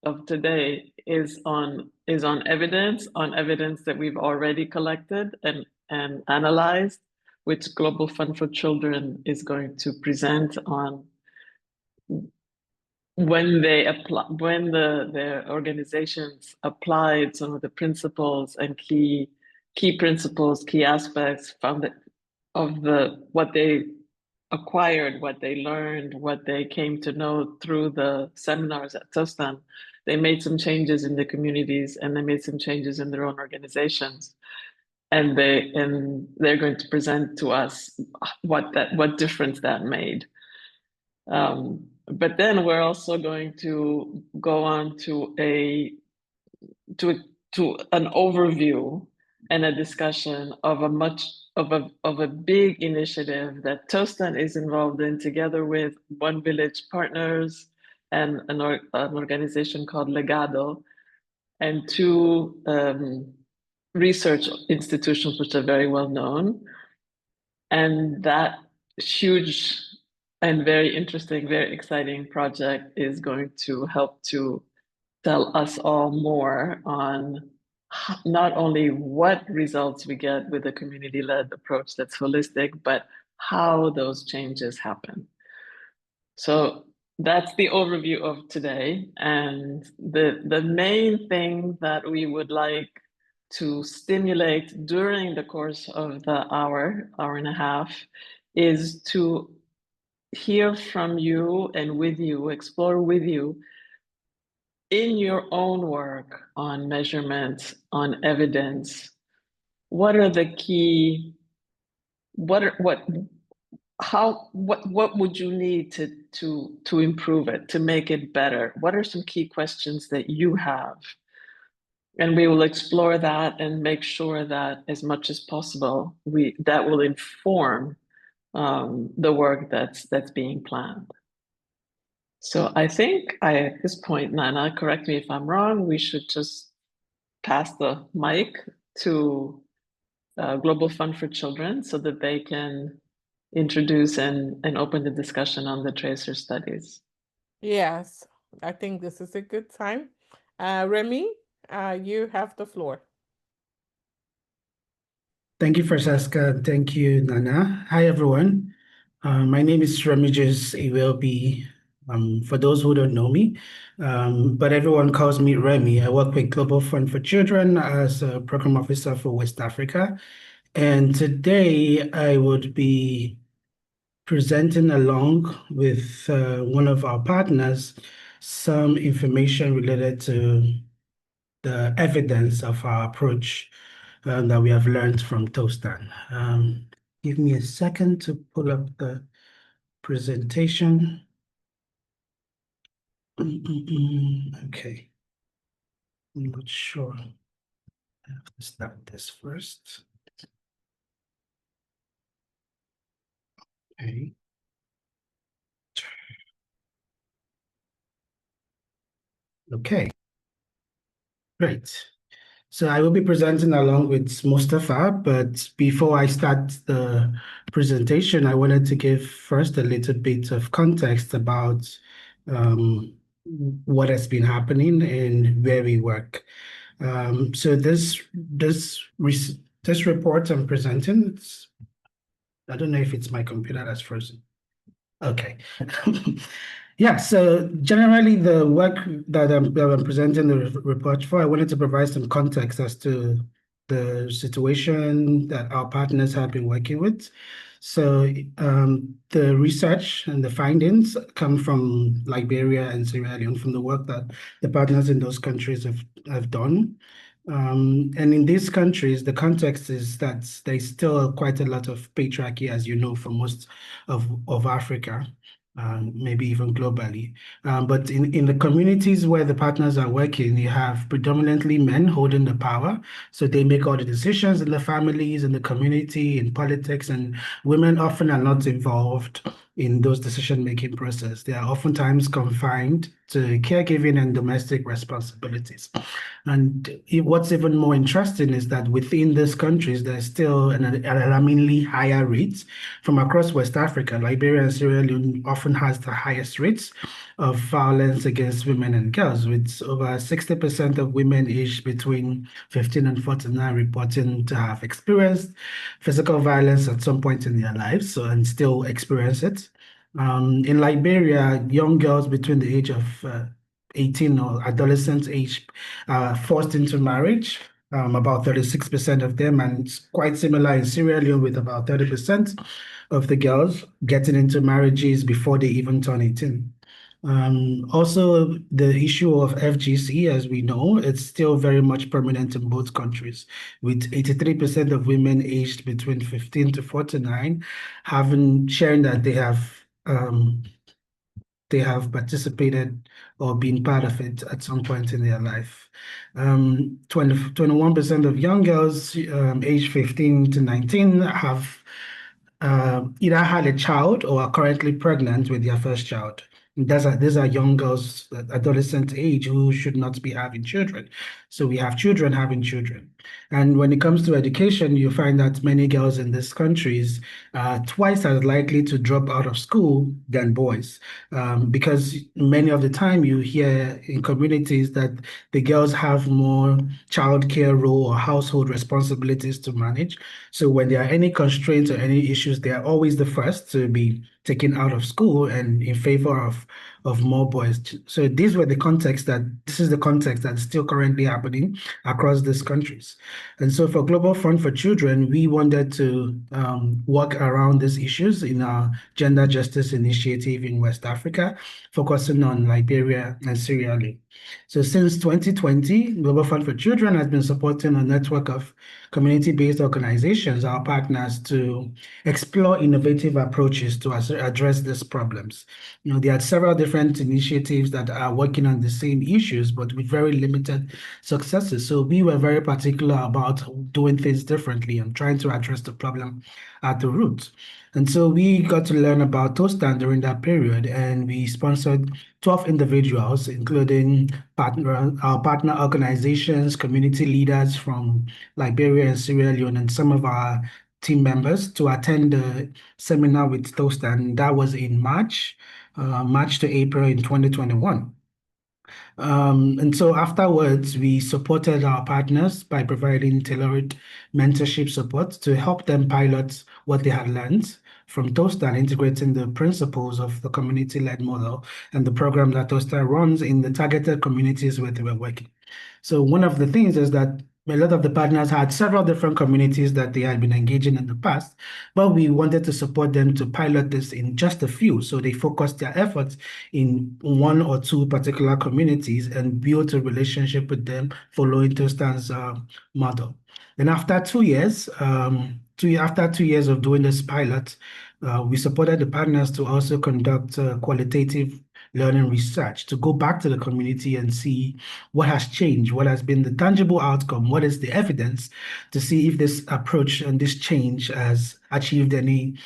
of today is on evidence that we've already collected and analyzed, which Global Fund for Children is going to present on when their organizations applied some of the principles and key principles, key aspects of what they acquired, what they learned, what they came to know through the seminars at Tostan. They made some changes in the communities and they made some changes in their own organizations. And they're going to present to us what difference that made. But then we're also going to go on to an overview and a discussion of a big initiative that Tostan is involved in together with One Village Partners and an organization called Legado, and two research institutions which are very well known. And that huge and very interesting, very exciting project is going to help to tell us all more on not only what results we get with a community-led approach that's holistic, but how those changes happen. So that's the overview of today. And the main thing that we would like to stimulate during the course of the hour and a half is to hear from you and with you, explore with you in your own work on measurement, on evidence. What are the key, what would you need to improve it, to make it better? What are some key questions that you have? And we will explore that and make sure that as much as possible, that will inform the work that's being planned. So I think at this point, Nana, correct me if I'm wrong, we should just pass the mic to Global Fund for Children so that they can introduce and open the discussion on the tracer studies. Yes, I think this is a good time. Remy, you have the floor. Thank you, Francesca. Thank you, Nana. Hi, everyone. My name is Remigius Iwelbi. For those who don't know me, but everyone calls me Remy. I work with Global Fund for Children as a program officer for West Africa. And today I would be presenting along with one of our partners some information related to the evidence of our approach that we have learned from Tostan. Give me a second to pull up the presentation. Okay. I'm not sure. I have to start this first. Okay. Okay. Great. So I will be presenting along with Mustafa, but before I start the presentation, I wanted to give first a little bit of context about what has been happening and where we work. So this report I'm presenting, I don't know if it's my computer that's frozen. Okay. Yeah, so generally the work that I'm presenting the report for, I wanted to provide some context as to the situation that our partners have been working with. So the research and the findings come from Liberia and Sierra Leone, from the work that the partners in those countries have done. And in these countries, the context is that there's still quite a lot of patriarchy, as you know, for most of Africa. Maybe even globally. But in the communities where the partners are working, you have predominantly men holding the power. So they make all the decisions in the families, in the community, in politics, and women often are not involved in those decision-making process. They are oftentimes confined to caregiving and domestic responsibilities. And what's even more interesting is that within these countries, there's still an alarmingly higher rates from across West Africa. Liberia and Sierra Leone often has the highest rates of violence against women and girls, with over 60% of women aged between 15 and 49 reporting to have experienced physical violence at some point in their lives, so, and still experience it. In Liberia, young girls between the age of 18 or adolescent age forced into marriage, about 36% of them, and it's quite similar in Sierra Leone with about 30% of the girls getting into marriages before they even turn 18. Also, the issue of FGC, as we know, it's still very much prominent in both countries, with 83% of women aged between 15 to 49 sharing that they have participated or been part of it at some point in their life. 21% of young girls aged 15 to 19 have either had a child or are currently pregnant with their first child. These are young girls at adolescent age who should not be having children. So we have children having children. And when it comes to education, you find that many girls in these countries are twice as likely to drop out of school than boys. Because many of the time you hear in communities that the girls have more childcare role or household responsibilities to manage. So when there are any constraints or any issues, they are always the first to be taken out of school and in favor of more boys. So this is the context that's still currently happening across these countries. And so for Global Fund for Children, we wanted to work around these issues in our Gender Justice Initiative in West Africa, focusing on Liberia and Sierra Leone. So since 2020, Global Fund for Children has been supporting a network of community-based organizations, our partners, to explore innovative approaches to address these problems. There are several different initiatives that are working on the same issues, but with very limited successes. So we were very particular about doing things differently and trying to address the problem at the root. And so we got to learn about Tostan during that period, and we sponsored 12 individuals, including our partner organizations, community leaders from Liberia and Sierra Leone, and some of our team members to attend the seminar with Tostan. That was in March to April in 2021. And so afterwards, we supported our partners by providing tailored mentorship support to help them pilot what they had learned from Toaster and integrating the principles of the community-led model and the program that Toaster runs in the targeted communities where they were working. So one of the things is that a lot of the partners had several different communities that they had been engaging in the past, but we wanted to support them to pilot this in just a few. So they focused their efforts in one or two particular communities and built a relationship with them following Tostan's model. Then after 2 years, after 2 years of doing this pilot, we supported the partners to also conduct qualitative learning research to go back to the community and see what has changed, what has been the tangible outcome, what is the evidence to see if this approach and this change has achieved any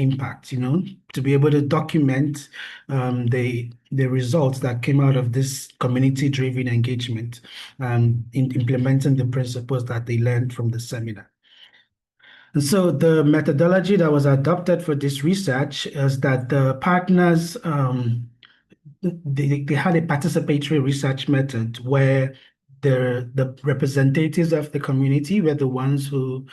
impact, to be able to document the results that came out of this community-driven engagement and in implementing the principles that they learned from the seminar. And so the methodology that was adopted for this research is that the partners, they had a participatory research method where the representatives of the community were the ones who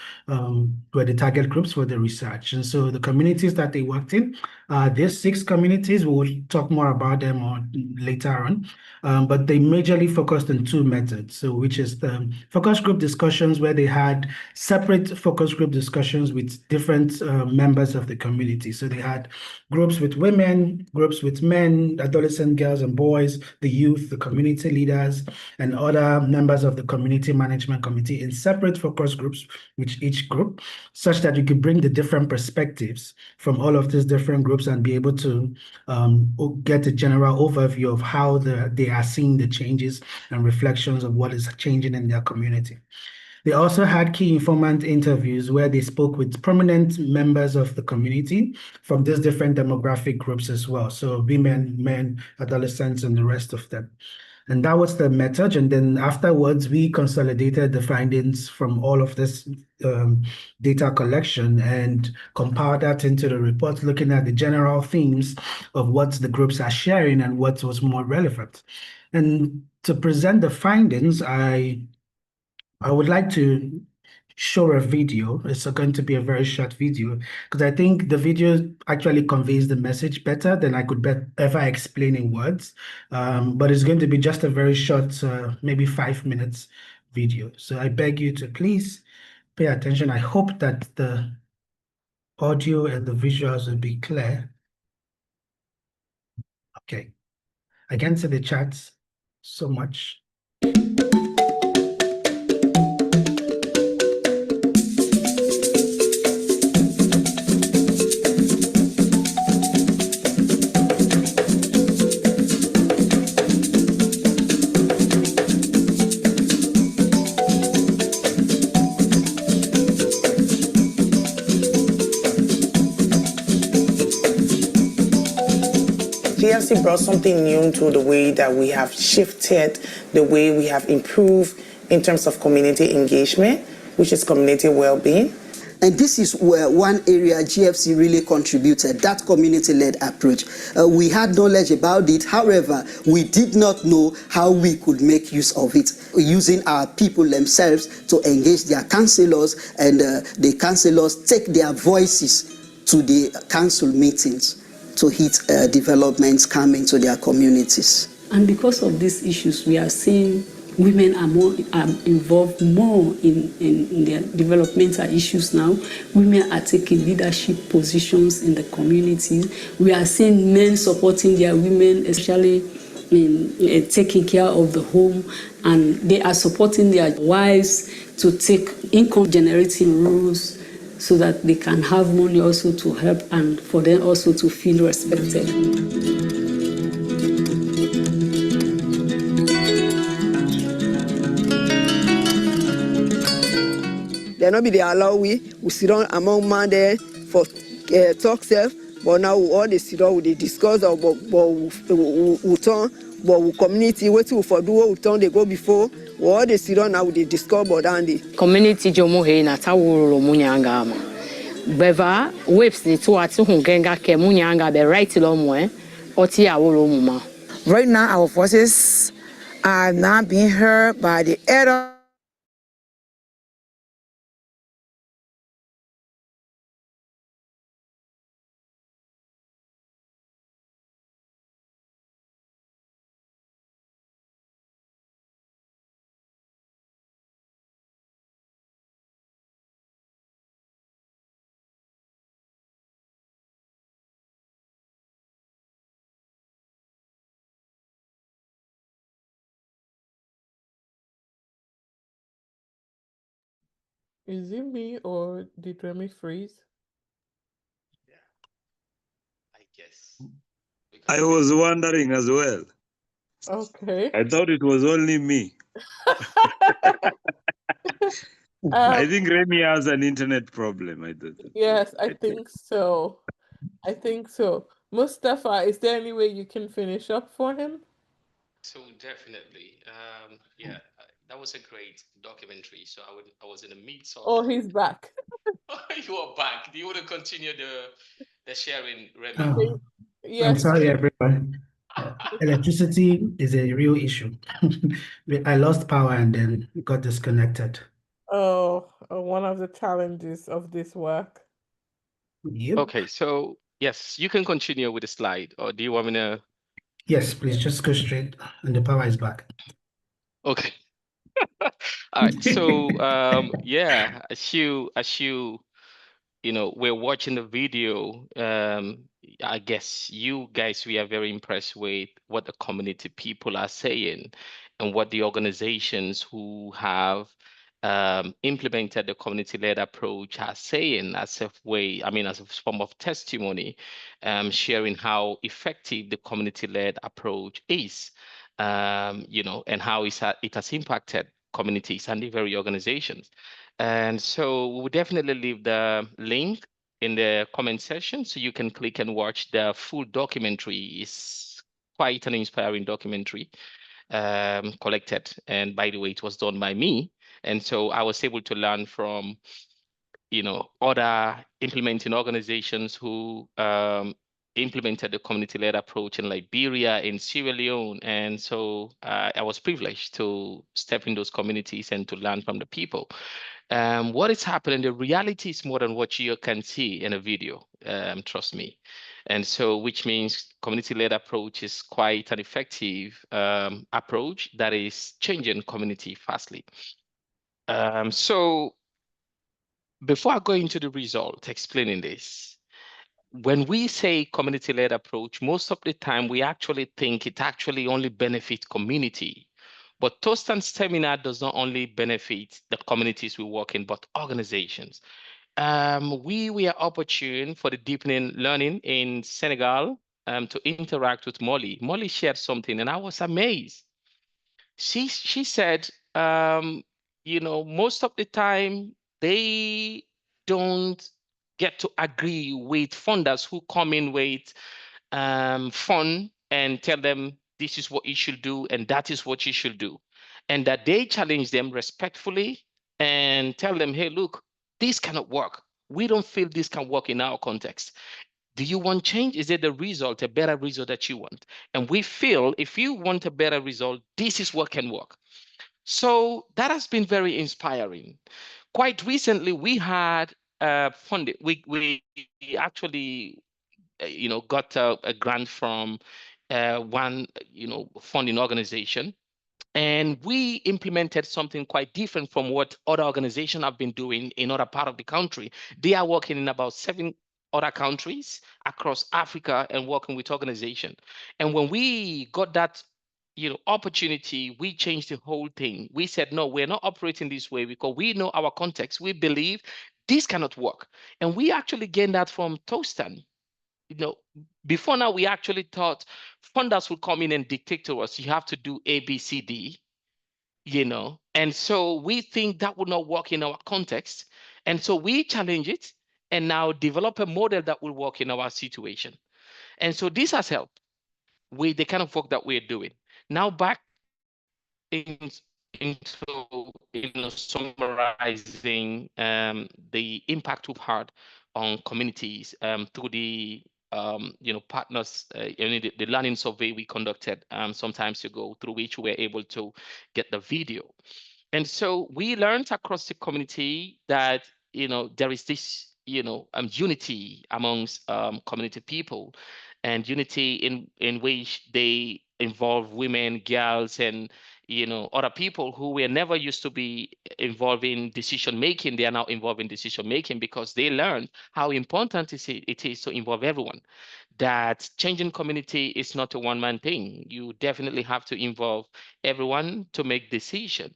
were the target groups for the research. And so the communities that they worked in, there's 6 communities. We will talk more about them later on. But they majorly focused on 2 methods, so which is the focus group discussions, where they had separate focus group discussions with different members of the community. So they had groups with women, groups with men, adolescent girls and boys, the youth, the community leaders, and other members of the community management committee in separate focus groups with each group, such that you could bring the different perspectives from all of these different groups and be able to get a general overview of how they are seeing the changes and reflections of what is changing in their community. They also had key informant interviews where they spoke with prominent members of the community from these different demographic groups as well. So women, men, adolescents, and the rest of them. And that was the method. And then afterwards, we consolidated the findings from all of this data collection and compiled that into the report, looking at the general themes of what the groups are sharing and what was more relevant. And to present the findings, I would like to show a video. It's going to be a very short video because I think the video actually conveys the message better than I could ever explain in words. But it's going to be just a very short, maybe 5 minutes video. So I beg you to please pay attention. I hope that the audio and the visuals will be clear. Okay. I can see the chats so much. GFC brought something new to the way that we have shifted, the way we have improved in terms of community engagement, which is community well-being. And this is where one area GFC really contributed, that community-led approach. We had knowledge about it, however, we did not know how we could make use of it, using our people themselves to engage their councillors, and the councillors take their voices to the council meetings to hit developments coming to their communities. And because of these issues, we are seeing women are involved more in their developmental issues now. Women are taking leadership positions in the community. We are seeing men supporting their women, especially in taking care of the home, and they are supporting their wives to take income-generating roles so that they can have money also to help and for them also to feel respected. They not be they allow we sit down among man there for talk self, but now all they sit down they discuss about we community what we for do what they go before. All they sit down now they discuss about Andy. Community jomo he na tawuro munyanga ma. Beva waves ni to ati hungenga ke munyanga be right lo mo oti awuro mu ma. Right now, our voices are not being heard by the elder. Is it me or did Remy freeze? I guess. I was wondering as well. Okay. I thought it was only me. I think Remy has an internet problem. Yes, I think so. I think so. Mustafa, is there any way you can finish up for him? So definitely, yeah, that was a great documentary. So I was in the midst of. Oh, he's back. You are back. Do you want to continue the sharing, Remy? I'm Yes. sorry, everyone. Electricity is a real issue. I lost power and then got disconnected. Oh, one of the challenges of this work. Yep. Okay, so yes, you can continue with the slide, or do you want me to? Yes, please just go straight, and the power is back. Okay. All right. So yeah, as you we're watching the video. I guess you guys, we are very impressed with what the community people are saying and what the organizations who have implemented the community-led approach are saying as a way, as a form of testimony, sharing how effective the community-led approach is, and how it has impacted communities and the very organizations. And so we will definitely leave the link in the comment section so you can click and watch the full documentary. It's quite an inspiring documentary collected. And by the way, it was done by me. And so I was able to learn from, other implementing organizations who implemented the community-led approach in Liberia, in Sierra Leone. And so I was privileged to step in those communities and to learn from the people. What is happening, the reality is more than what you can see in a video, trust me. And so, which means community-led approach is quite an effective approach that is changing community fastly. So before I go into the result, explaining this, when we say community-led approach, most of the time we actually think it actually only benefits community. But Toast and Seminar does not only benefit the communities we work in, but organizations. We were opportune for the deepening learning in Senegal to interact with Molly. Molly shared something and I was amazed. She said, most of the time they don't get to agree with funders who come in with fund and tell them this is what you should do and that is what you should do. And that they challenge them respectfully and tell them, hey, look, this cannot work. We don't feel this can work in our context. Do you want change? Is it the result, a better result that you want? And we feel if you want a better result, this is what can work. So that has been very inspiring. Quite recently, we had funded. We actually, got a grant from one, funding organization. And we implemented something quite different from what other organizations have been doing in other part of the country. They are working in about 7 other countries across Africa and working with organizations. And when we got that opportunity, we changed the whole thing. We said, no, we're not operating this way because we know our context. We believe this cannot work. And we actually gained that from Toastan. Before now, we actually thought funders would come in and dictate to us, you have to do A, B, C, D, and so we think that would not work in our context. And so we challenge it and now develop a model that will work in our situation. And so this has helped with the kind of work that we're doing. Now back into summarizing the impact we've had on communities through the partners, the learning survey we conducted some time ago, through which we were able to get the video. And so we learned across the community that there is this unity amongst community people, and unity in which they involve women, girls, and other people who were never used to be involved in decision making. They are now involved in decision making because they learned how important it is to involve everyone. That changing community is not a one-man thing. You definitely have to involve everyone to make decision.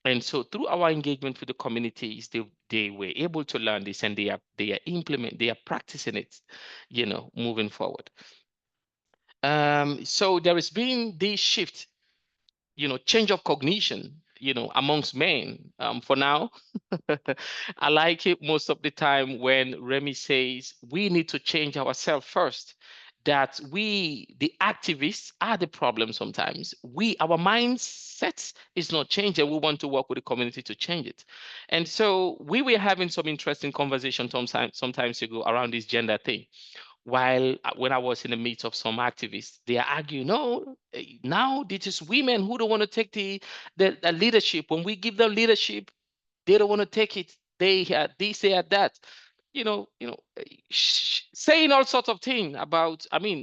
And so through our engagement with the communities, they were able to learn this, and they are practicing it, moving forward. So there has been this shift, change of cognition, amongst men. For now, I like it most of the time when Remy says we need to change ourselves first. That we, the activists, are the problem sometimes. Our mindset is not changing. We want to work with the community to change it. And so we were having some interesting conversation sometimes ago around this gender thing. While when I was in the midst of some activists, they are arguing, no, now it is women who don't want to take the leadership. When we give them leadership, they don't want to take it. They say that, saying all sorts of things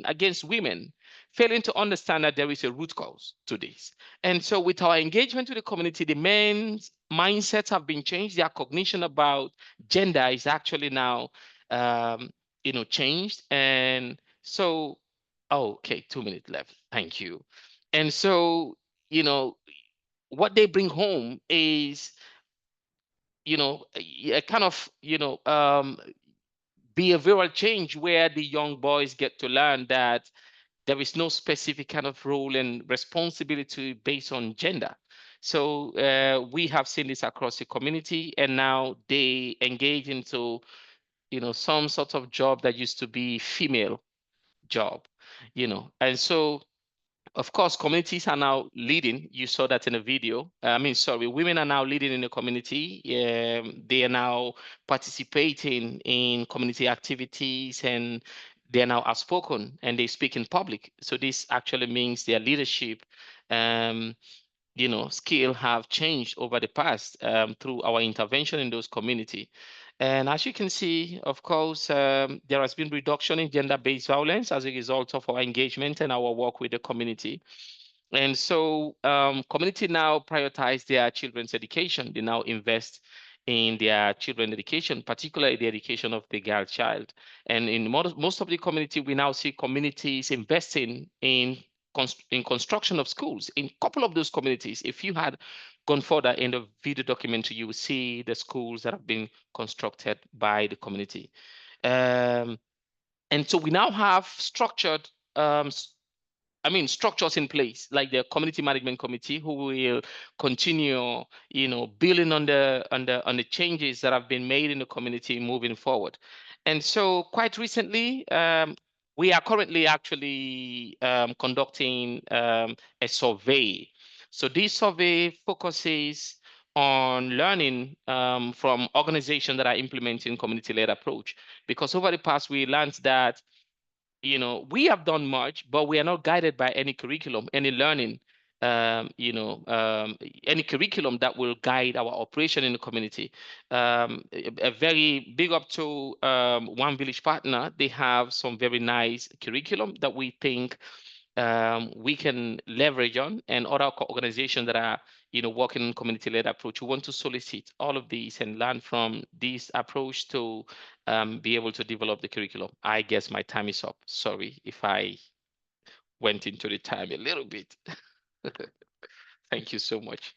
against women, failing to understand that there is a root cause to this. And so with our engagement with the community, the men's mindsets have been changed. Their cognition about gender is actually now changed. And so, okay, 2 minutes left. Thank you. And so, what they bring home is, a kind of, behavioral change where the young boys get to learn that there is no specific kind of role and responsibility based on gender. So we have seen this across the community, and now they engage into, some sort of job that used to be female job, and so of course, communities are now leading. You saw that in the video. Women are now leading in the community. They are now participating in community activities, and they are now outspoken and they speak in public. So this actually means their leadership, skill have changed over the past through our intervention in those community. And as you can see, of course, there has been reduction in gender-based violence as a result of our engagement and our work with the community. And so community now prioritize their children's education. They now invest in their children's education, particularly the education of the girl child. And in most of the community, we now see communities investing in construction of schools. In a couple of those communities, if you had gone further in the video documentary, you will see the schools that have been constructed by the community. And so we now have structured structures in place, like the community management committee, who will continue, building on the changes that have been made in the community moving forward. And so quite recently, we are currently actually conducting a survey. So this survey focuses on learning from organizations that are implementing community-led approach, because over the past we learned that we have done much, but we are not guided by any curriculum, any learning, any curriculum that will guide our operation in the community. A very big up to One Village Partner. They have some very nice curriculum that we think we can leverage on, and other organizations that are working in community-led approach. We want to solicit all of these and learn from this approach to be able to develop the curriculum. I guess my time is up. Sorry if I went into the time a little bit. Thank you so much.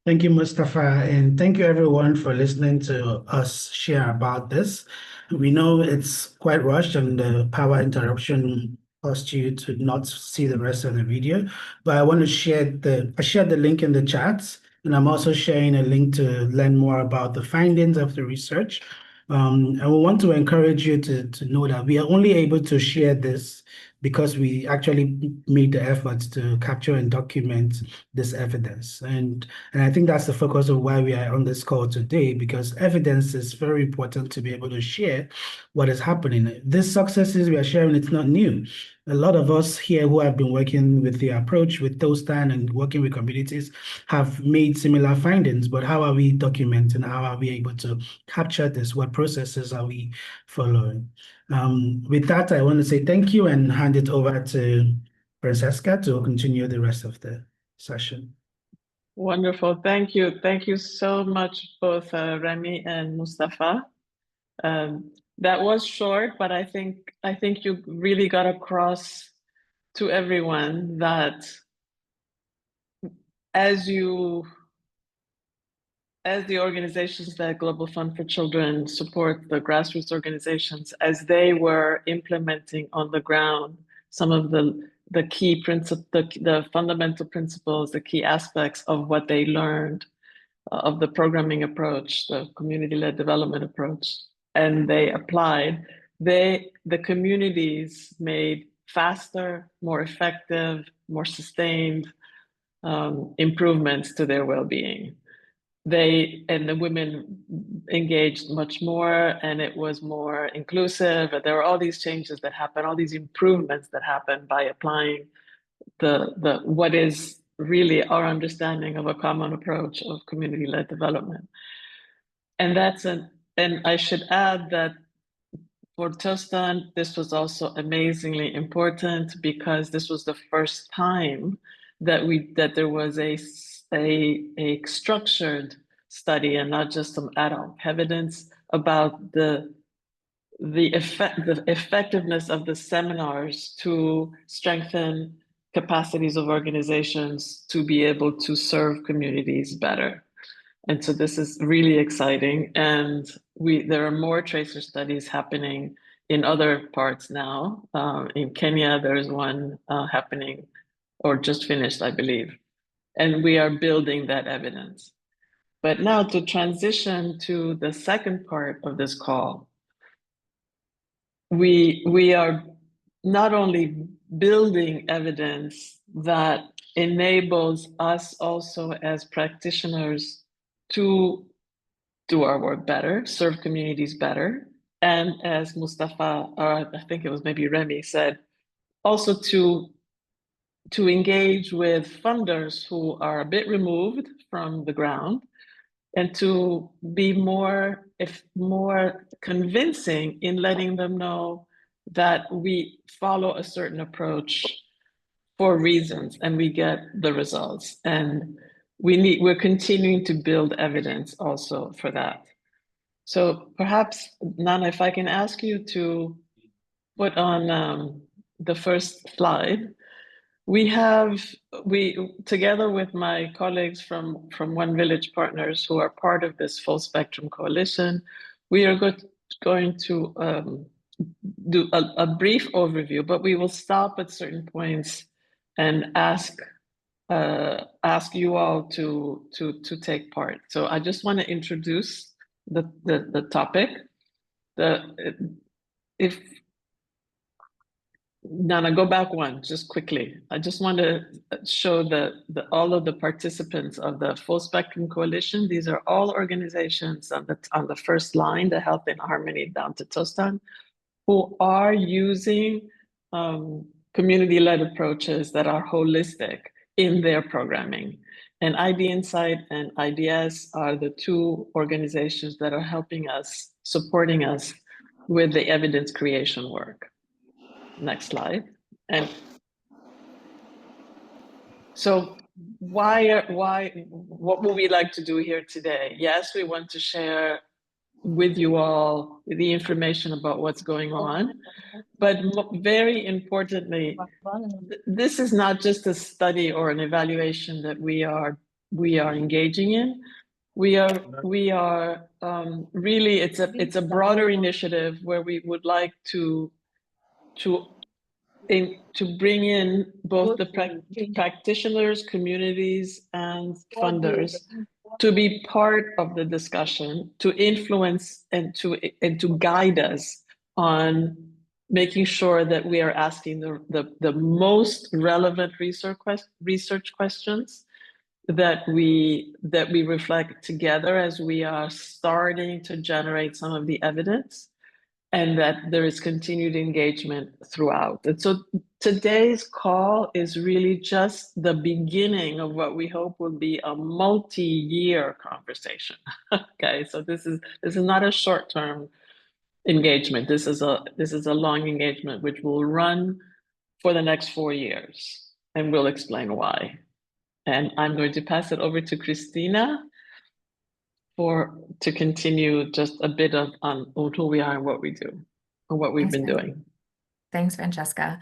Thank you, Mustafa, and thank you everyone for listening to us share about this. We know it's quite rushed and the power interruption caused you to not see the rest of the video, but I want to shared the link in the chat, and I'm also sharing a link to learn more about the findings of the research. And we want to encourage you to know that we are only able to share this because we actually made the effort to capture and document this evidence. And I think that's the focus of why we are on this call today, because evidence is very important to be able to share what is happening. These successes we are sharing, it's not new. A lot of us here who have been working with the approach with Tostan and working with communities have made similar findings, but how are we documenting? How are we able to capture this? What processes are we following? With that, I want to say thank you and hand it over to Francesca to continue the rest of the session. Wonderful. Thank you. Thank you so much, both Remy and Mustafa. That was short, but I think you really got across to everyone that as the organizations that Global Fund for Children support, the grassroots organizations, as they were implementing on the ground some of the key principles, the fundamental principles, the key aspects of what they learned of the programming approach, the community-led development approach, and they applied, the communities made faster, more effective, more sustained improvements to their well-being. And the women engaged much more, and it was more inclusive. There were all these changes that happened, all these improvements that happened by applying the what is really our understanding of a common approach of community-led development. And and I should add that for Tostan, this was also amazingly important because this was the first time that there was a structured study and not just some ad hoc evidence about the effectiveness of the seminars to strengthen capacities of organizations to be able to serve communities better. And so this is really exciting. And there are more tracer studies happening in other parts now. In Kenya, there's one happening or just finished, I believe. and we are building that evidence. But now to transition to the second part of this call, we are not only building evidence that enables us also as practitioners to do our work better, serve communities better, and as Mustafa, or I think it was maybe Remy said, also to engage with funders who are a bit removed from the ground and to be more convincing in letting them know that we follow a certain approach for reasons and we get the results. And we're continuing to build evidence also for that. So perhaps, Nana, if I can ask you to put on the first slide. We together with my colleagues from One Village Partners who are part of this full spectrum coalition, we are going to do a brief overview, but we will stop at certain points and ask you all to take part. So I just want to introduce the topic. If Nana, go back one, just quickly. I just want to show all of the participants of the Full Spectrum Coalition. These are all organizations on the first line, the Health in Harmony down to Tostan, who are using community-led approaches that are holistic in their programming. And ID Insight and IDS are the two organizations that are helping us, supporting us with the evidence creation work. Next slide. And so what would we like to do here today? Yes, we want to share with you all the information about what's going on, but very importantly, this is not just a study or an evaluation that we are engaging in. We are really, it's a broader initiative where we would like to bring in both the practitioners, communities, and funders to be part of the discussion, to influence and to guide us on making sure that we are asking the most relevant research questions that we reflect together as we are starting to generate some of the evidence, and that there is continued engagement throughout. And so today's call is really just the beginning of what we hope will be a multi-year conversation. Okay, so this is not a short-term engagement. This is a long engagement which will run for the next 4 years, and we'll explain why. And I'm going to pass it over to Christina to continue just a bit on who we are and what we do and what we've been doing. Thanks, Francesca.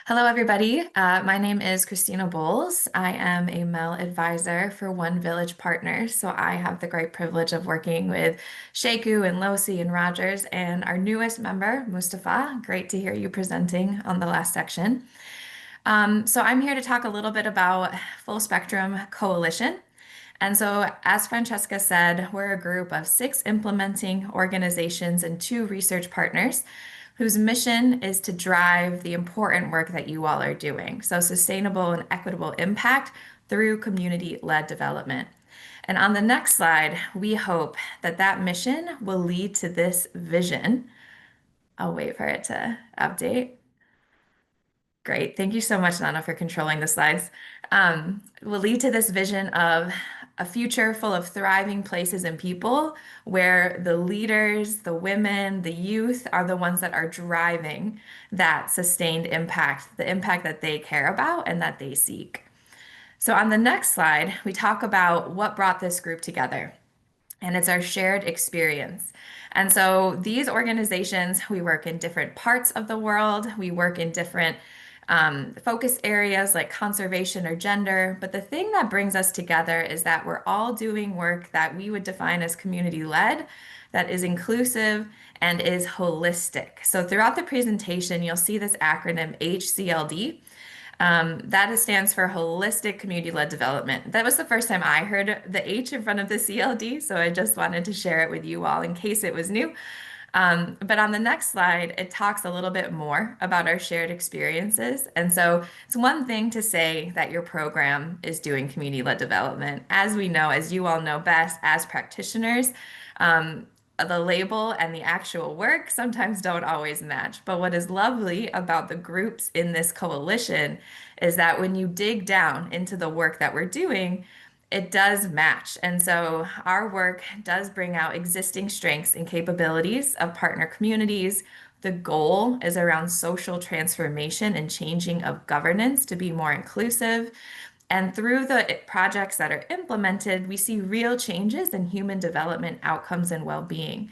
Hello, everybody. My name is Christina Bowles. I am a Mel advisor for One Village Partners. So I have the great privilege of working with Sheku and Losi and Rogers and our newest member, Mustafa. Great to hear you presenting on the last section. So I'm here to talk a little bit about Full Spectrum Coalition. And so, as Francesca said, we're a group of 6 implementing organizations and 2 research partners whose mission is to drive the important work that you all are doing. So sustainable and equitable impact through community-led development. And on the next slide, we hope that that mission will lead to this vision. I'll wait for it to update. Great. Thank you so much, Nana, for controlling the slides. Will lead to this vision of a future full of thriving places and people where the leaders, the women, the youth are the ones that are driving that sustained impact, the impact that they care about and that they seek. So on the next slide, we talk about what brought this group together, and it's our shared experience. And so these organizations, we work in different parts of the world, we work in different focus areas like conservation or gender. But the thing that brings us together is that we're all doing work that we would define as community-led, that is inclusive and is holistic. So throughout the presentation, you'll see this acronym HCLD. That stands for Holistic Community-Led Development. That was the first time I heard the H in front of the CLD, so I just wanted to share it with you all in case it was new. But on the next slide, it talks a little bit more about our shared experiences. And so it's one thing to say that your program is doing community-led development. As we know, as you all know best as practitioners, the label and the actual work sometimes don't always match. But what is lovely about the groups in this coalition is that when you dig down into the work that we're doing, it does match. And so our work does bring out existing strengths and capabilities of partner communities. The goal is around social transformation and changing of governance to be more inclusive. And through the projects that are implemented, we see real changes in human development outcomes and well-being,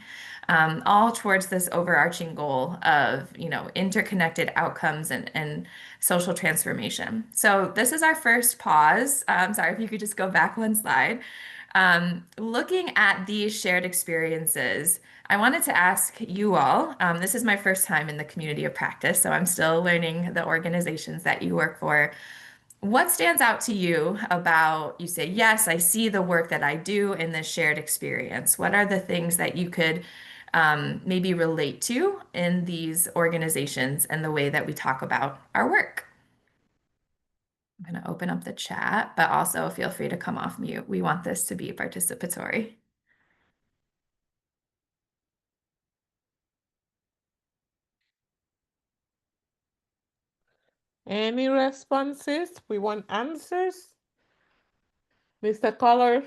all towards this overarching goal of, interconnected outcomes and social transformation. So this is our first pause. Sorry, if you could just go back one slide. Looking at these shared experiences, I wanted to ask you all, this is my first time in the community of practice, so I'm still learning the organizations that you work for. What stands out to you about, you say, yes, I see the work that I do in this shared experience. What are the things that you could maybe relate to in these organizations and the way that we talk about our work? I'm going to open up the chat, but also feel free to come off mute. We want this to be participatory. Any responses? We want answers. Mr. Caller,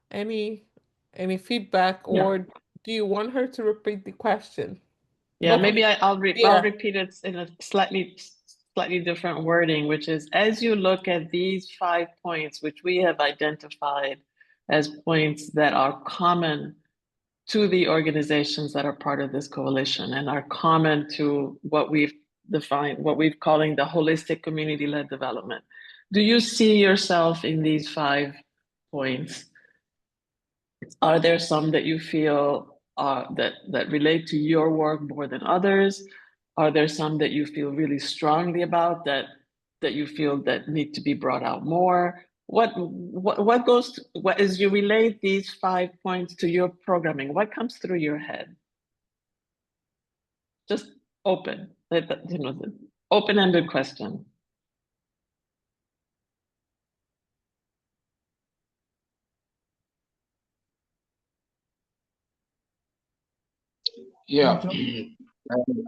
any feedback, or do you want her to repeat the question? Yeah, maybe I'll repeat it in a slightly different wording, which is, as you look at these 5 points, which we have identified as points that are common to the organizations that are part of this coalition and are common to what we've defined, what we're calling the holistic community-led development. Do you see yourself in these 5 points? Are there some that you feel that relate to your work more than others? Are there some that you feel really strongly about that you feel that need to be brought out more? What as you relate these 5 points to your programming, what comes through your head? Just open, the open-ended question. Yeah,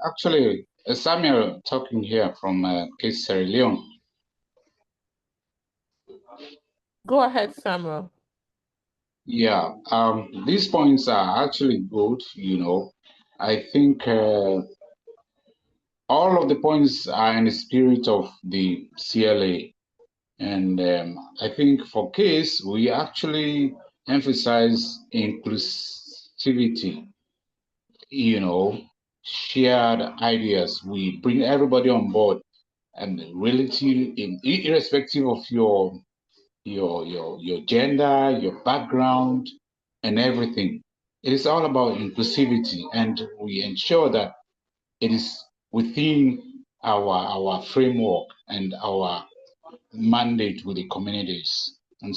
actually, Samuel talking here from Sierra Leone. Go ahead, Samuel. Yeah, these points are actually good, I think all of the points are in the spirit of the CLA. And I think for CASE, we actually emphasize inclusivity, shared ideas. We bring everybody on board, and irrespective of your gender, your background, and everything. It is all about inclusivity, and we ensure that it is within our framework and our mandate with the communities. And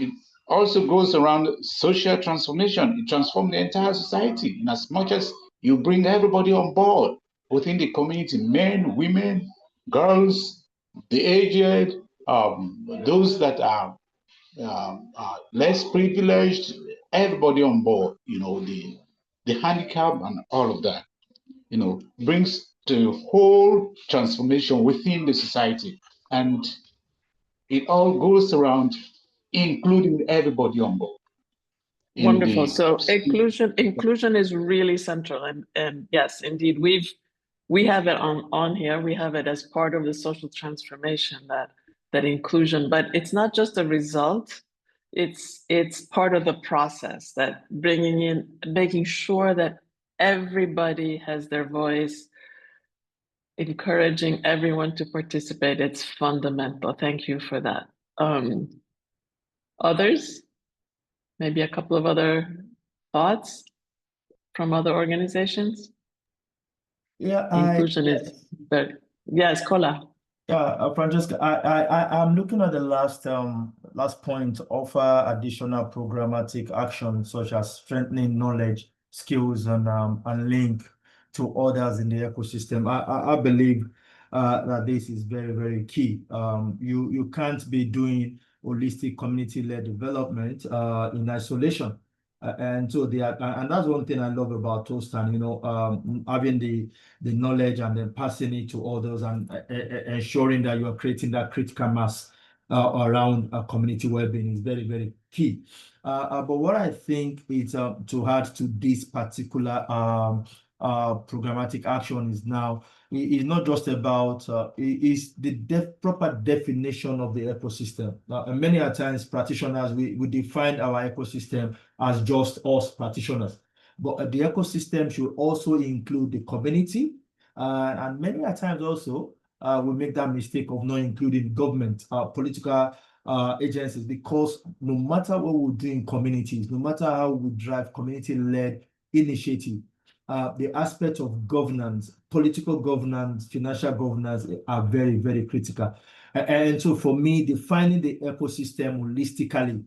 it also goes around social transformation. It transforms the entire society in as much as you bring everybody on board within the community, men, women, girls, the aged, those that are less privileged, everybody on board, the handicap and all of that, brings the whole transformation within the society. And it all goes around including everybody on board. Wonderful. So inclusion is really central, and yes, indeed, we have it on here. We have it as part of the social transformation, that inclusion, but it's not just a result. It's part of the process, that making sure that everybody has their voice, encouraging everyone to participate. It's fundamental. Thank you for that. Others? Maybe a couple of other thoughts from other organizations? Yeah, Inclusion is But yes, Kola. Yeah, Francesca, I'm looking at the last point, offer additional programmatic action such as strengthening knowledge, skills, and link to others in the ecosystem. I believe that this is very, very key. You can't be doing holistic community-led development in isolation. And so and that's one thing I love about Toastan, having the knowledge and then passing it to others and ensuring that you are creating that critical mass around community well-being is very, very key. But what I think is to add to this particular programmatic action is not just about is the proper definition of the ecosystem. And many a times practitioners, we define our ecosystem as just us practitioners. But the ecosystem should also include the community. And many a times also, we make that mistake of not including government, political agencies, because no matter what we do in communities, no matter how we drive community-led initiative, the aspect of governance, political governance, financial governance are very, very critical. And so for me, defining the ecosystem holistically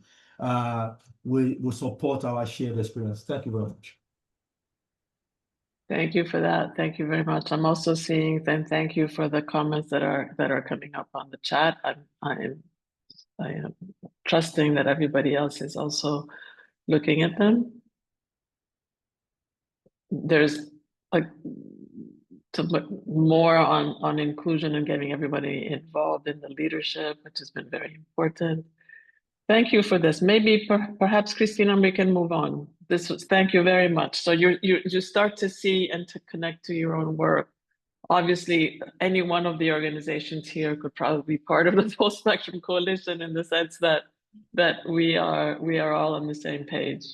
will support our shared experience. Thank you very much. Thank you for that. Thank you very much. I'm also seeing, and thank you for the comments that are coming up on the chat. I am trusting that everybody else is also looking at them. There's like to look more on inclusion and getting everybody involved in the leadership, which has been very important. Thank you for this. Maybe perhaps Christina, we can move on. Thank you very much. So you start to see and to connect to your own work. Obviously, any one of the organizations here could probably be part of the Full Spectrum Coalition in the sense that we are all on the same page.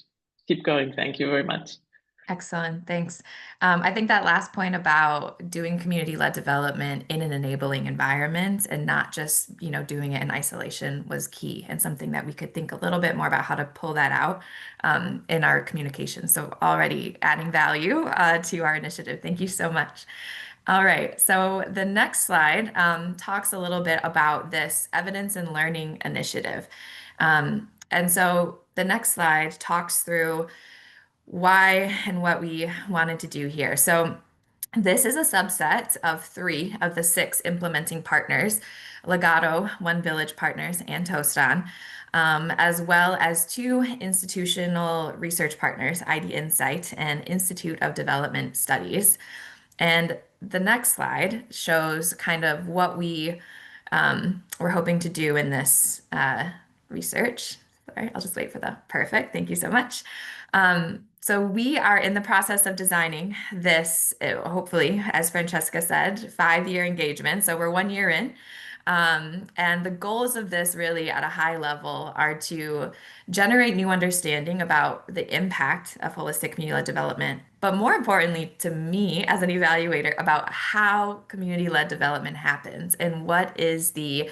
Keep going. Thank you very much. Excellent, thanks. I think that last point about doing community-led development in an enabling environment and not just, doing it in isolation was key, and something that we could think a little bit more about how to pull that out in our communication. So already adding value to our initiative. Thank you so much. All right, so the next slide talks a little bit about this evidence and learning initiative. And so the next slide talks through why and what we wanted to do here. So this is a subset of 3 of the 6 implementing partners, Legato, One Village Partners, and Tostan, as well as 2 institutional research partners, ID Insight and Institute of Development Studies. And the next slide shows kind of what we're hoping to do in this research. Sorry, I'll just wait for the perfect. Thank you so much. So we are in the process of designing this, hopefully, as Francesca said, 5-year engagement. So we're 1 year in. And the goals of this really at a high level are to generate new understanding about the impact of holistic community-led development, but more importantly to me as an evaluator about how community-led development happens and what is the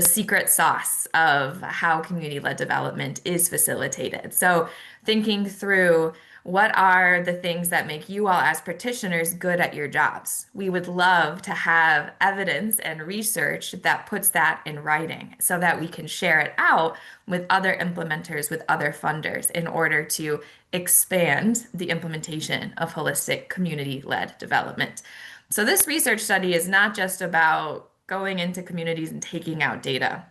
secret sauce of how community-led development is facilitated. So thinking through what are the things that make you all as practitioners good at your jobs. We would love to have evidence and research that puts that in writing so that we can share it out with other implementers, with other funders in order to expand the implementation of holistic community-led development. So this research study is not just about going into communities and taking out data.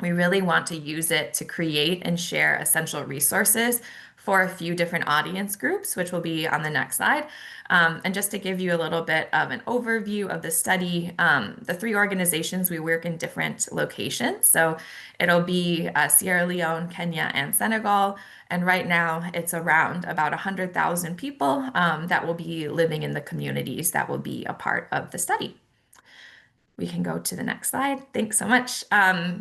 We really want to use it to create and share essential resources for a few different audience groups, which will be on the next slide. And just to give you a little bit of an overview of the study, the 3 organizations, we work in different locations. So it'll be Sierra Leone, Kenya, and Senegal. And right now it's around about 100,000 people that will be living in the communities that will be a part of the study. We can go to the next slide. Thanks so much.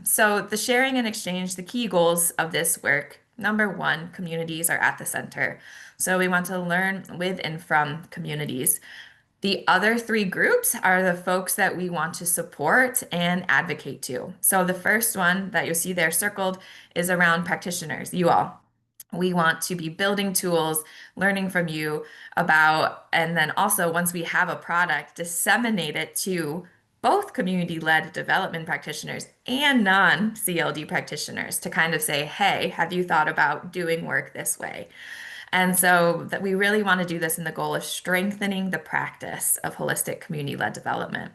So the sharing and exchange, the key goals of this work. Number 1, communities are at the center. So we want to learn with and from communities. The other 3 groups are the folks that we want to support and advocate to. So the first one that you'll see there circled is around practitioners, you all. We want to be building tools, learning from you about, and then also once we have a product, disseminate it to both community-led development practitioners and non-CLD practitioners to kind of say, hey, have you thought about doing work this way? And so that we really want to do this in the goal of strengthening the practice of holistic community-led development.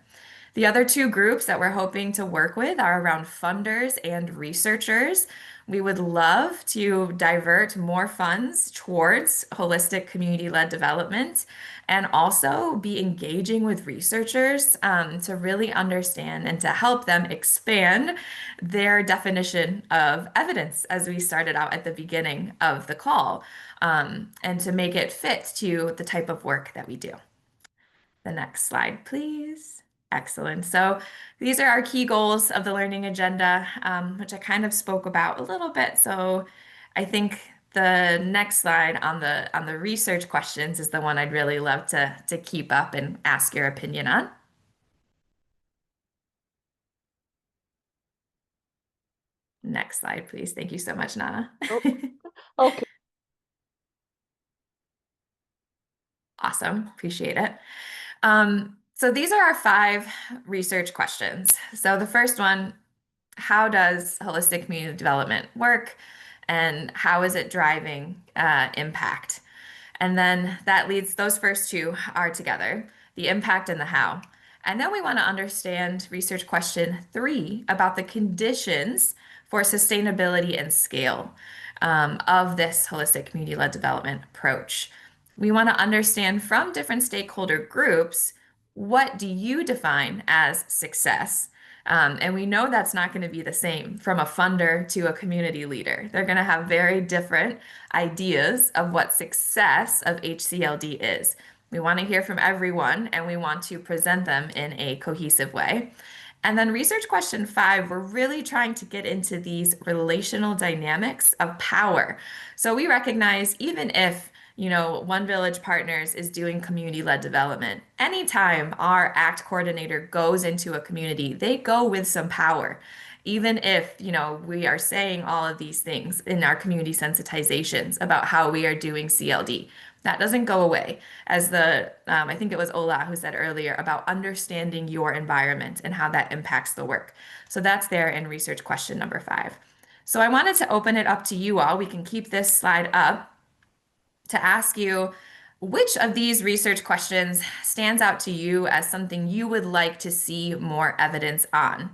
The other two groups that we're hoping to work with are around funders and researchers. We would love to divert more funds towards holistic community-led development and also be engaging with researchers to really understand and to help them expand their definition of evidence, as we started out at the beginning of the call, and to make it fit to the type of work that we do. The next slide, please. Excellent. So these are our key goals of the learning agenda, which I kind of spoke about a little bit. So I think the next slide on the research questions is the one I'd really love to keep up and ask your opinion on. Next slide, please. Thank you so much, Nana. Okay. Awesome. Appreciate it. So these are our 5 research questions. So the first one, how does holistic community development work, and how is it driving impact? And then that leads, those first 2 are together, the impact and the how. And then we want to understand research question 3 about the conditions for sustainability and scale of this holistic community-led development approach. We want to understand from different stakeholder groups, what do you define as success? And we know that's not going to be the same from a funder to a community leader. They're going to have very different ideas of what success of HCLD is. We want to hear from everyone, and we want to present them in a cohesive way. And then research question 5, we're really trying to get into these relational dynamics of power. So we recognize, even if One Village Partners is doing community-led development, anytime our ACT coordinator goes into a community, they go with some power. Even if, we are saying all of these things in our community sensitizations about how we are doing CLD, that doesn't go away. As I think it was Ola who said earlier about understanding your environment and how that impacts the work. So that's there in research question number 5. So I wanted to open it up to you all. We can keep this slide up to ask you, which of these research questions stands out to you as something you would like to see more evidence on?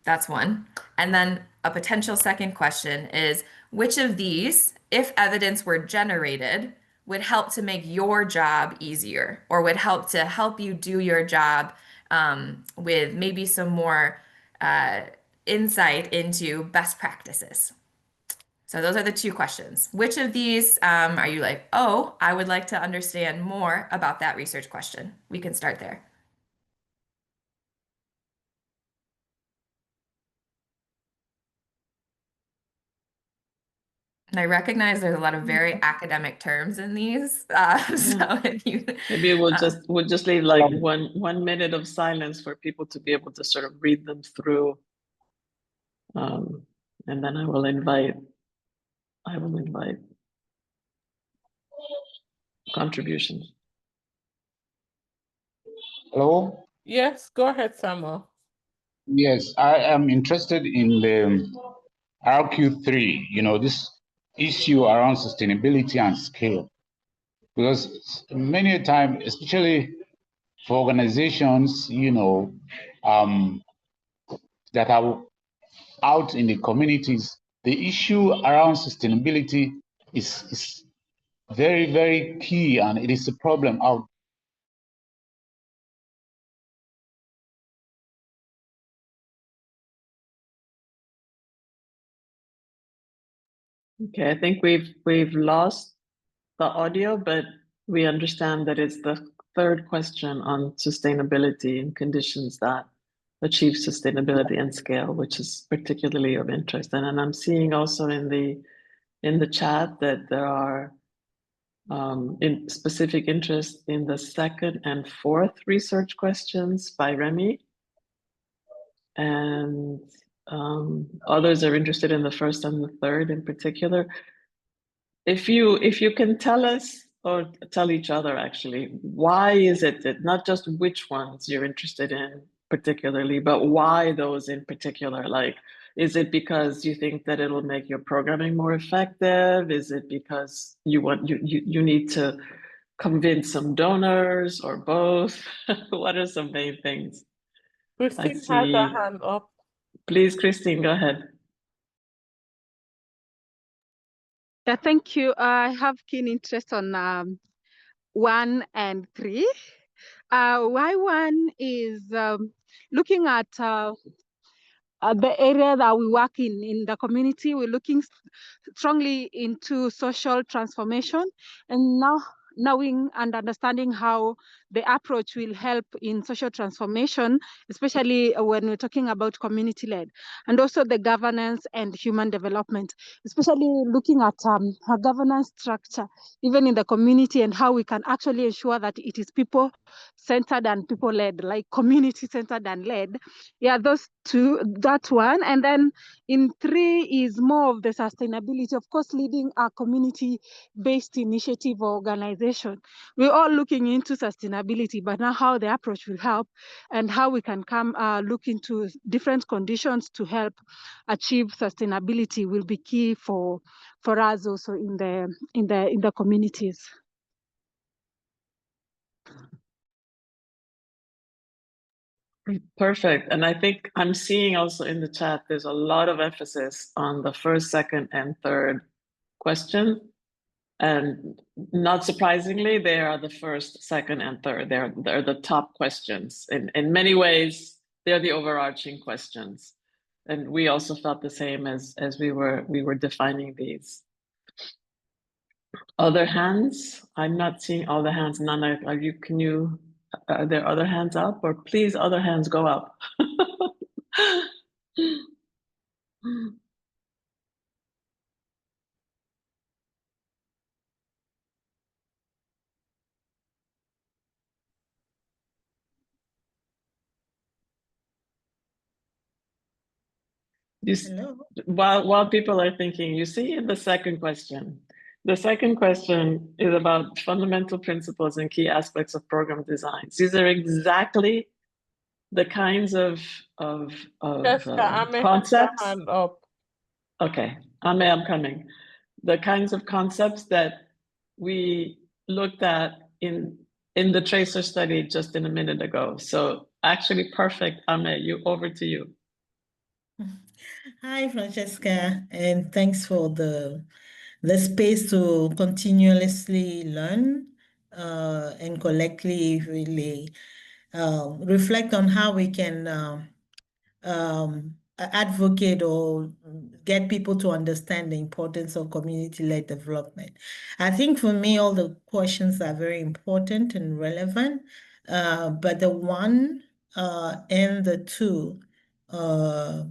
That's one. And then a potential second question is, which of these, if evidence were generated, would help to make your job easier, or would help you do your job with maybe some more insight into best practices? So those are the 2 questions. Which of these are you like, oh, I would like to understand more about that research question? We can start there. And I recognize there's a lot of very academic terms in these. So if you maybe we'll just leave like one minute of silence for people to be able to sort of read them through. And then I will invite contributions. Hello? Yes, go ahead, Samuel. Yes, I am interested in the RQ3, this issue around sustainability and scale. Because many a time, especially for organizations, that are out in the communities, the issue around sustainability is very, very key, and it is a problem out. Okay, I think we've lost the audio, but we understand that it's the 3rd question on sustainability and conditions that achieve sustainability and scale, which is particularly of interest. And I'm seeing also in the chat that there are in specific interest in the 2nd and 4th research questions by Remy. And others are interested in the 1st and the 3rd in particular. if you can tell us or tell each other actually, why is it that not just which ones you're interested in particularly, but why those in particular? Like, is it because you think that it'll make your programming more effective? Is it because you need to convince some donors or both? What are some main things? I Christine has see. her hand up. Please, Christine, go ahead. Yeah, thank you. I have keen interest on 1 and 3. Why 1 is looking at the area that we work in the community. We're looking strongly into social transformation, and now knowing and understanding how the approach will help in social transformation, especially when we're talking about community-led, and also the governance and human development, especially looking at our governance structure, even in the community, and how we can actually ensure that it is people-centered and people-led, like community-centered and led. Yeah, those two, that one. And then in 3 is more of the sustainability, of course, leading a community-based initiative or organization. We're all looking into sustainability, but now how the approach will help and how we can come look into different conditions to help achieve sustainability will be key for us also in the communities. Perfect. And I think I'm seeing also in the chat, there's a lot of emphasis on the first, second, and third question. And not surprisingly, they are the first, second, and third. They're the top questions. In many ways, they're the overarching questions. And we also felt the same as we were defining these. Other hands? I'm not seeing all the hands. Nana, are there other hands up? Or please, other hands go up. Hello. While people are thinking, you see the second question. The second question is about fundamental principles and key aspects of program designs. These are exactly the kinds of Jessica, Ame has her concepts. hand up. Okay, Ame, I'm coming. The kinds of concepts that we looked at in the tracer study just in a minute ago. So actually perfect, Ame, over to you. Hi, Francesca, and thanks for the space to continuously learn and collectively reflect on how we can advocate or get people to understand the importance of community-led development. I think for me, all the questions are very important and relevant, but the 1 and the 2 are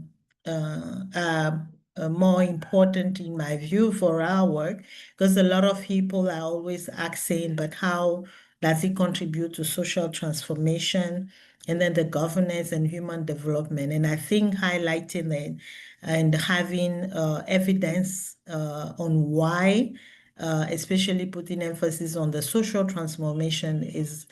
more important in my view for our work, because a lot of people are always asking, but how does it contribute to social transformation? And then the governance and human development. And I think highlighting it and having evidence on why, especially putting emphasis on the social transformation is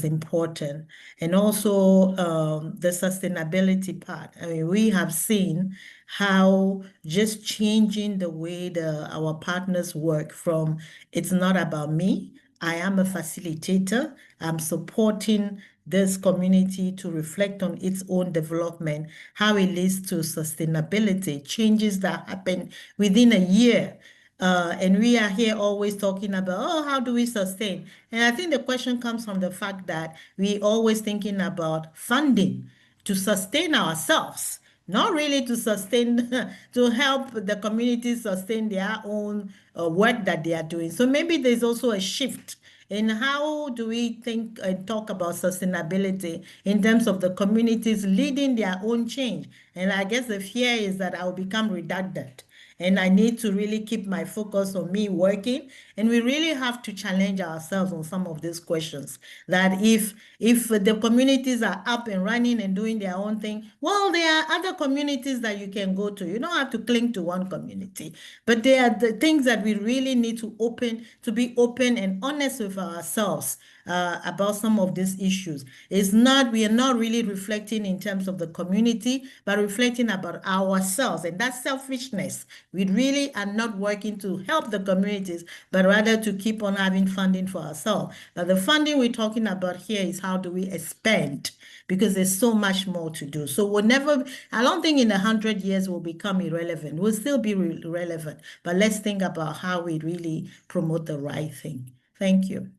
important. And also the sustainability part. I mean, we have seen how just changing the way our partners work from it's not about me, I am a facilitator, I'm supporting this community to reflect on its own development, how it leads to sustainability, changes that happen within a year. And we are here always talking about, oh, how do we sustain? And I think the question comes from the fact that we always thinking about funding to sustain ourselves, not really to sustain, to help the community sustain their own work that they are doing. So maybe there's also a shift And how do we think and talk about sustainability in terms of the communities leading their own change? And I guess the fear is that I'll become redundant. And I need to really keep my focus on me working. And we really have to challenge ourselves on some of these questions. That if the communities are up and running and doing their own thing, well, there are other communities that you can go to. You don't have to cling to one community. But there are the things that we really need to be open and honest with ourselves about some of these issues. We are not really reflecting in terms of the community, but reflecting about ourselves, and that's selfishness. We really are not working to help the communities, but rather to keep on having funding for ourselves. But the funding we're talking about here is how do we expand, because there's so much more to do. So I don't think in 100 years we'll become irrelevant. We'll still be relevant, but let's think about how we really promote the right thing. Thank you.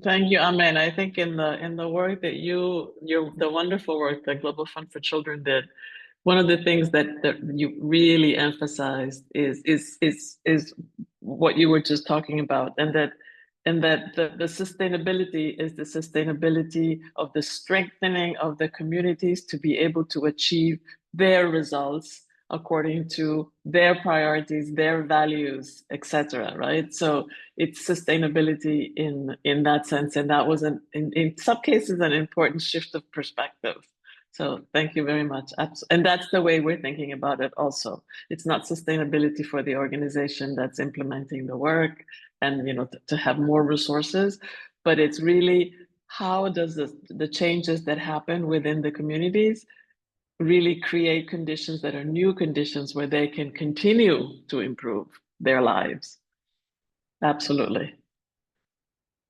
Thank you, Amen. I think in the work that the wonderful work that Global Fund for Children did, one of the things that you really emphasized is what you were just talking about, and that the sustainability is the sustainability of the strengthening of the communities to be able to achieve their results according to their priorities, their values, etc. Right? So it's sustainability in that sense, and that was in some cases an important shift of perspective. So thank you very much. And that's the way we're thinking about it also. It's not sustainability for the organization that's implementing the work and to have more resources, but it's really how does the changes that happen within the communities really create conditions that are new conditions where they can continue to improve their lives. Absolutely.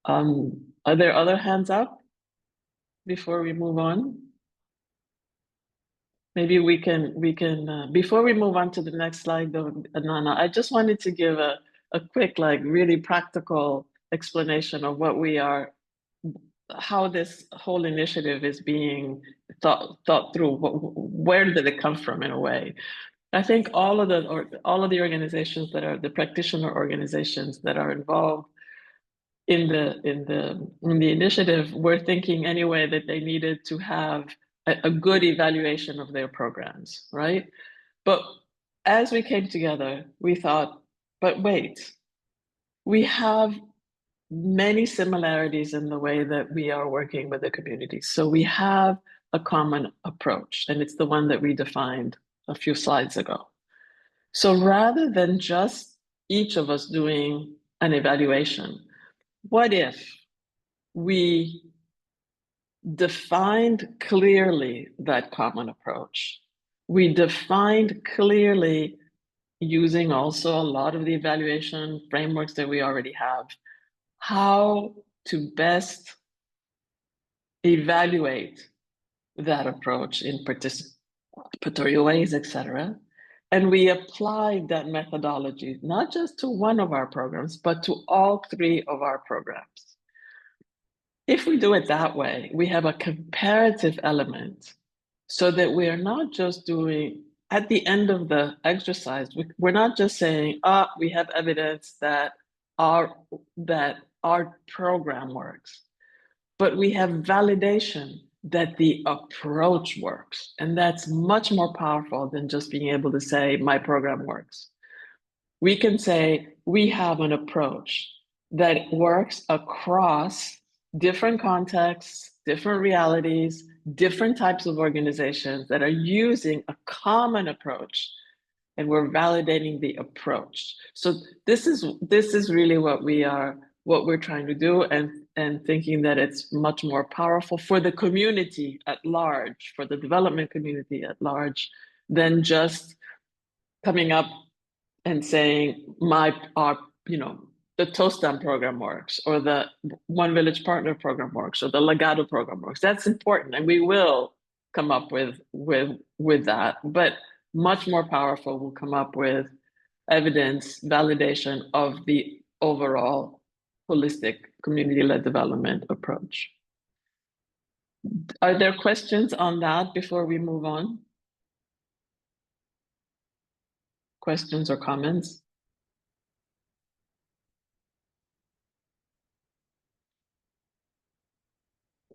Are there other hands up before we move on? Maybe we can before we move on to the next slide though, Nana, I just wanted to give a quick, really practical explanation of how this whole initiative is being thought through. Where did it come from in a way? I think all of the organizations that are the practitioner organizations that are involved in the initiative were thinking anyway that they needed to have a good evaluation of their programs, right? But as we came together, we thought, but wait, we have many similarities in the way that we are working with the community. So we have a common approach, and it's the one that we defined a few slides ago. So rather than just each of us doing an evaluation, what if we defined clearly that common approach? We defined clearly, using also a lot of the evaluation frameworks that we already have, how to best evaluate that approach in participatory ways, etc. And we applied that methodology, not just to one of our programs, but to all 3 of our programs. If we do it that way, we have a comparative element so that we are not just doing, at the end of the exercise, we're not just saying, we have evidence that our program works, but we have validation that the approach works. And that's much more powerful than just being able to say, my program works. We can say, we have an approach that works across different contexts, different realities, different types of organizations that are using a common approach, and we're validating the approach. So this is really what we're trying to do, and thinking that it's much more powerful for the community at large, for the development community at large, than just coming up and saying the Tostan program works, or the One Village Partner program works, or the Legado program works. That's important, and we will come up with that. But much more powerful, we'll come up with evidence, validation of the overall holistic community-led development approach. Are there questions on that before we move on? Questions or comments?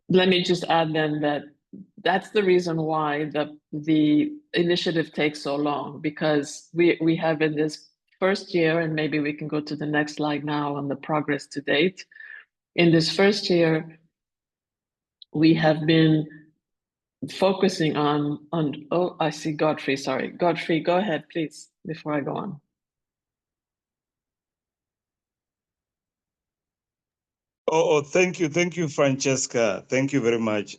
let me just add then that that's the reason why the initiative takes so long, because we have in this first year, and maybe we can go to the next slide now on the progress to date. In this first year, we have been focusing on, oh, I see Godfrey, sorry. Godfrey, go ahead, please, before I go on. Oh, thank you, Francesca. Thank you very much.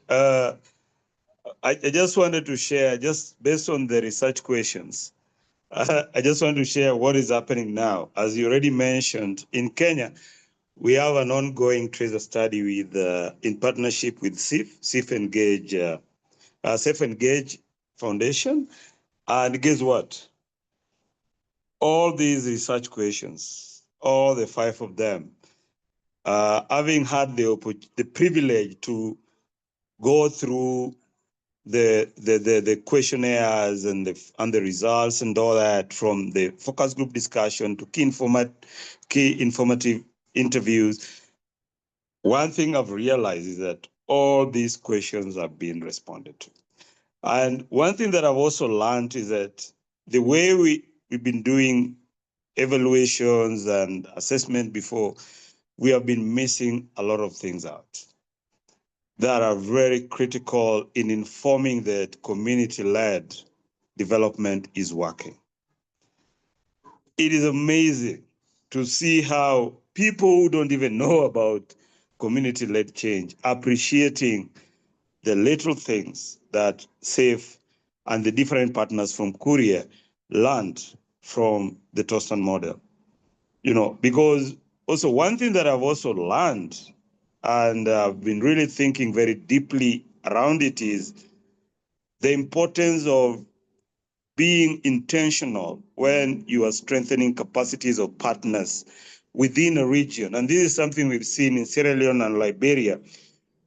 I just wanted to share, just based on the research questions, I just want to share what is happening now. As you already mentioned, in Kenya, we have an ongoing tracer study with, in partnership with Safe Engage Foundation. And guess what? All these research questions, all the 5 of them, having had the privilege to go through the questionnaires and the results and all that, from the focus group discussion to key informative interviews, one thing I've realized is that all these questions are being responded to. And one thing that I've also learned is that the way we've been doing evaluations and assessment before, we have been missing a lot of things out that are very critical in informing that community-led development is working. It is amazing to see how people who don't even know about community-led change appreciating the little things that SAFE and the different partners from Korea learned from the Tostan model. You know, because also one thing that I've also learned, and I've been really thinking very deeply around it, is the importance of being intentional when you are strengthening capacities of partners within a region. And this is something we've seen in Sierra Leone and Liberia,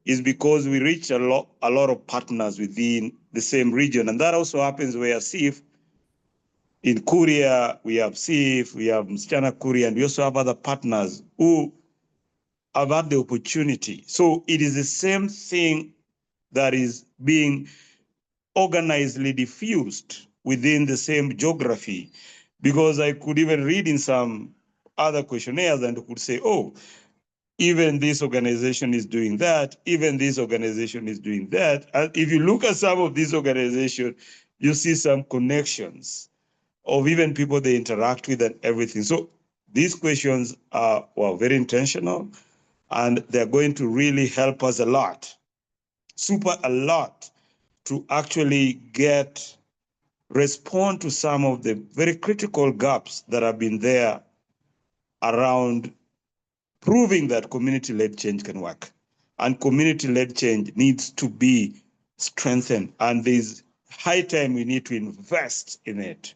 is because we reach a lot of partners within the same region. And that also happens where SIF, in Korea, we have SIF, we have Msichana Korea, and we also have other partners who have had the opportunity. So it is the same thing that is being organizedly diffused within the same geography. Because I could even read in some other questionnaires and could say, oh, even this organization is doing that, even this organization is doing that. And if you look at some of these organizations, you see some connections of even people they interact with and everything. So these questions are very intentional, and they're going to really help us a lot, a lot, to actually respond to some of the very critical gaps that have been there around proving that community-led change can work. And community-led change needs to be strengthened. And there's high time we need to invest in it,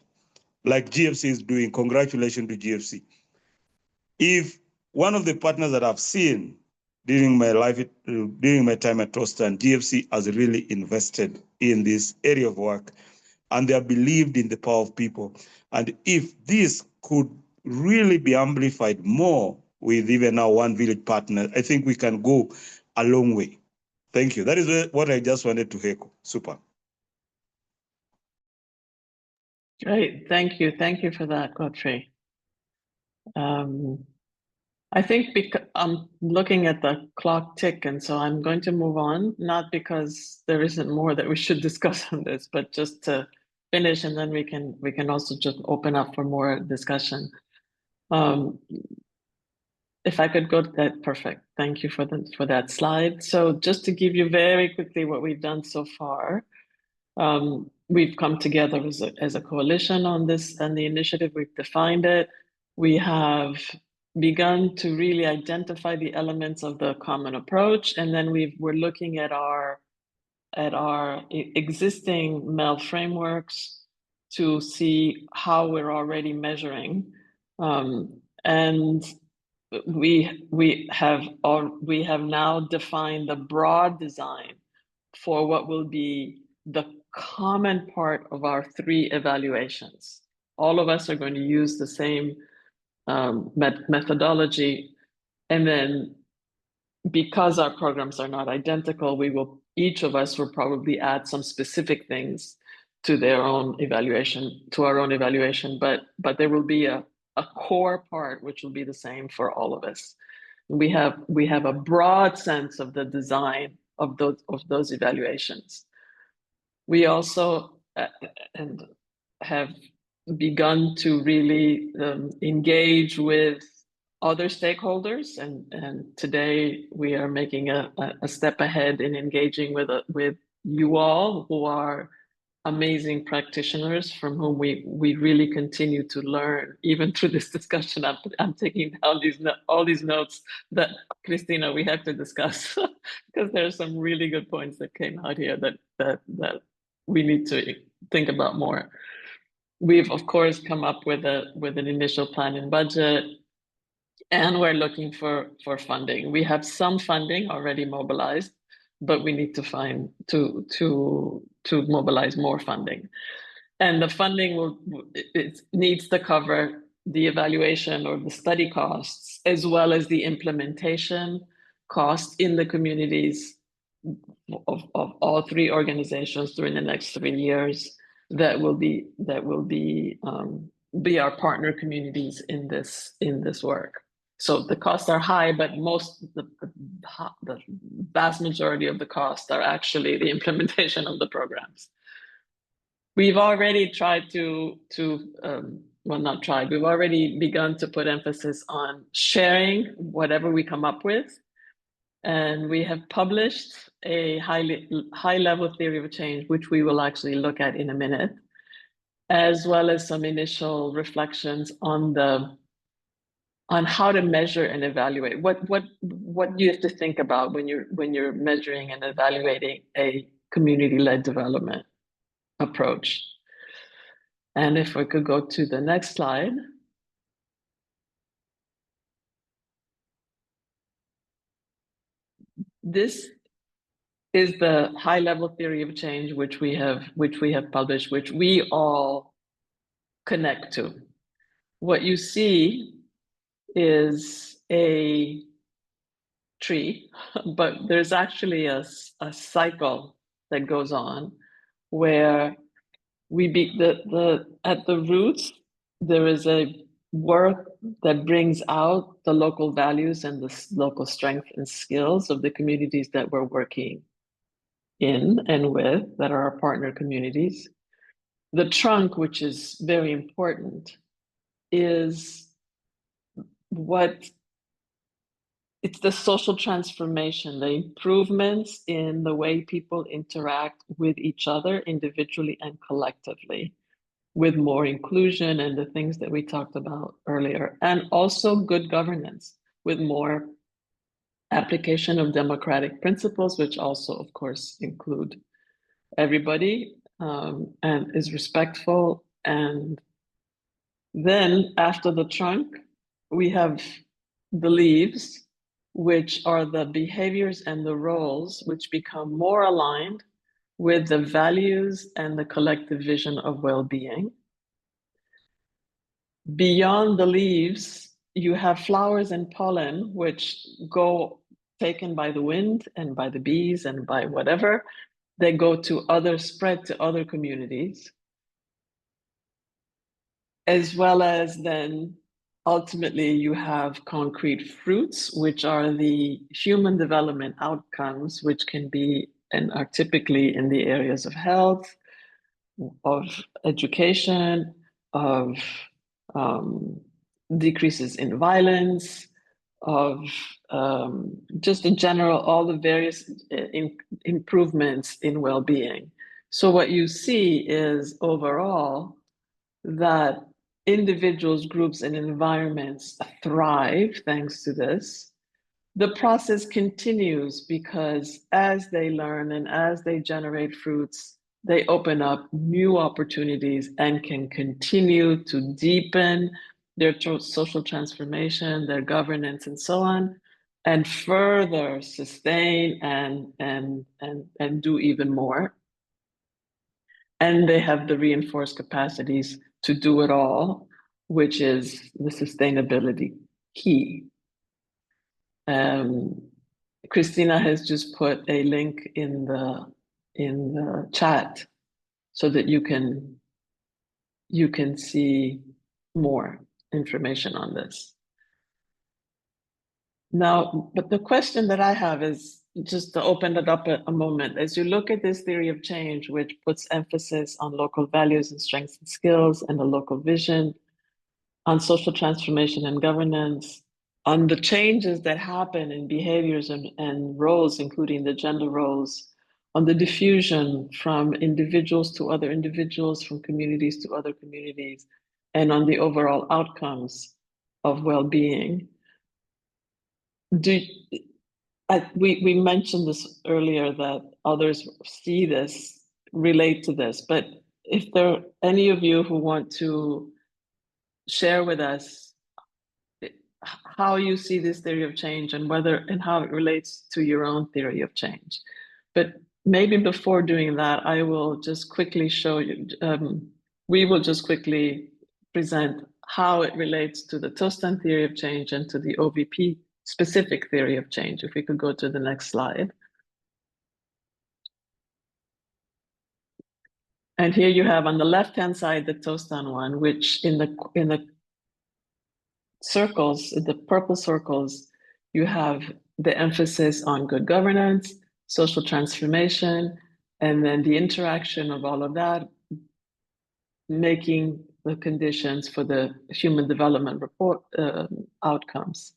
like GFC is doing. Congratulations to GFC. If one of the partners that I've seen during my time at Tostan, GFC has really invested in this area of work, and they have believed in the power of people. And if this could really be amplified more with even our One Village partner, I think we can go a long way. Thank you. That is what I just wanted to echo. Super. Great, thank you. Thank you for that, Godfrey. I think I'm looking at the clock tick, and so I'm going to move on, not because there isn't more that we should discuss on this, but just to finish, and then we can also just open up for more discussion. If I could go to that, perfect. Thank you for that slide. So just to give you very quickly what we've done so far, we've come together as a coalition on this and the initiative. We've defined it. We have begun to really identify the elements of the common approach, and then we're looking at our existing MEL frameworks to see how we're already measuring, and we have now defined the broad design for what will be the common part of our 3 evaluations. All of us are going to use the same methodology, and then because our programs are not identical, each of us will probably add some specific things to our own evaluation, but there will be a core part which will be the same for all of us. We have a broad sense of the design of those evaluations. We also and have begun to really engage with other stakeholders, and today we are making a step ahead in engaging with you all, who are amazing practitioners from whom we really continue to learn. Even through this discussion, I'm taking down all these notes that, Christina, we have to discuss because there are some really good points that came out here that we need to think about more. We've of course come up with an initial plan and budget, and we're looking for funding. We have some funding already mobilized, but we need to find to mobilize more funding. And the funding it needs to cover the evaluation or the study costs, as well as the implementation costs in the communities of all three organizations during the next 3 years that will be our partner communities in this work. So the costs are high, but the vast majority of the costs are actually the implementation of the programs. We've already tried we've already begun to put emphasis on sharing whatever we come up with. And we have published a high-level theory of change, which we will actually look at in a minute, as well as some initial reflections on how to measure and evaluate. What you have to think about when you're measuring and evaluating a community-led development approach. And if we could go to the next slide. This is the high-level theory of change which we have published, which we all connect to. What you see is a tree, but there's actually a cycle that goes on where at the roots there is a work that brings out the local values and the local strength and skills of the communities that we're working in and with, that are our partner communities. The trunk, which is very important, is it's the social transformation, the improvements in the way people interact with each other individually and collectively, with more inclusion and the things that we talked about earlier, and also good governance with more application of democratic principles, which also, of course, include everybody and is respectful. And then after the trunk, we have the leaves, which are the behaviors and the roles which become more aligned with the values and the collective vision of well-being. Beyond the leaves, you have flowers and pollen, which go taken by the wind and by the bees and by whatever. They go spread to other communities, as well as then ultimately you have concrete fruits, which are the human development outcomes, which can be and are typically in the areas of health, of education, of decreases in violence, of just in general, all the various improvements in well-being. So what you see is overall that individuals, groups, and environments thrive thanks to this. The process continues because as they learn and as they generate fruits, they open up new opportunities and can continue to deepen their social transformation, their governance, and so on, and further sustain and do even more. And they have the reinforced capacities to do it all, which is the sustainability key. Christina has just put a link in the chat so that you can see more information on this. Now, but the question that I have is just to open it up a moment. As you look at this theory of change, which puts emphasis on local values and strengths and skills and a local vision, on social transformation and governance, on the changes that happen in behaviors and roles, including the gender roles, on the diffusion from individuals to other individuals, from communities to other communities, and on the overall outcomes of well-being. We mentioned this earlier that others see this, relate to this, but if there are any of you who want to share with us how you see this theory of change and how it relates to your own theory of change. But maybe before doing that, I will just quickly show you, we will just quickly present how it relates to the Tostan theory of change and to the OVP specific theory of change. If we could go to the next slide. And here you have on the left-hand side, the Tostan one, which in the circles, the purple circles, you have the emphasis on good governance, social transformation, and then the interaction of all of that, making the conditions for the human development report outcomes.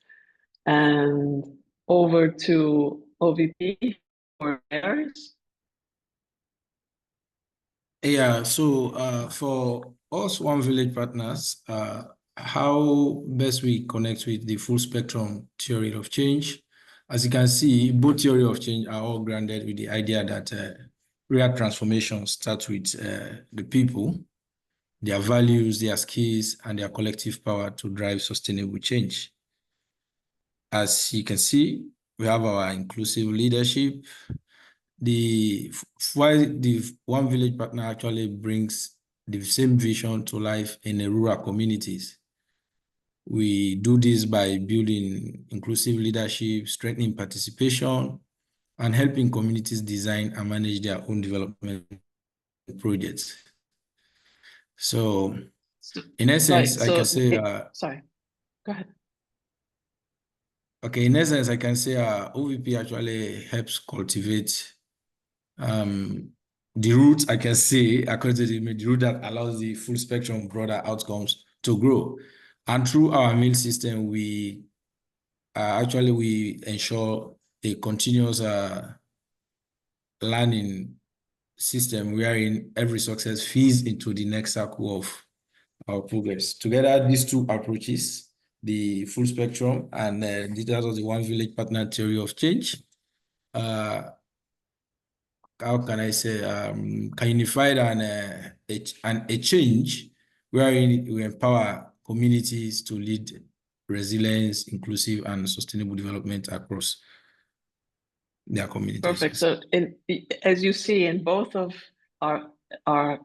And over to OVP or errors. Yeah, so for us One Village partners, how best we connect with the full spectrum theory of change. As you can see, both theory of change are all grounded with the idea that real transformation starts with the people, their values, their skills, and their collective power to drive sustainable change. As you can see, we have our inclusive leadership. Why the One Village partner actually brings the same vision to life in the rural communities. We do this by building inclusive leadership, strengthening participation, and helping communities design and manage their own development projects. So, in essence, I can say... sorry, go ahead. Okay, in essence, I can say OVP actually helps cultivate the route, I can say, according to the route that allows the full spectrum broader outcomes to grow. And through our meal system, we ensure a continuous learning system wherein every success feeds into the next cycle of our progress. Together, these two approaches, the full spectrum and details of the One Village partner theory of change, how can I say, can unify a change wherein we empower communities to lead resilience, inclusive, and sustainable development across their communities. Perfect. So, as you see, in both of our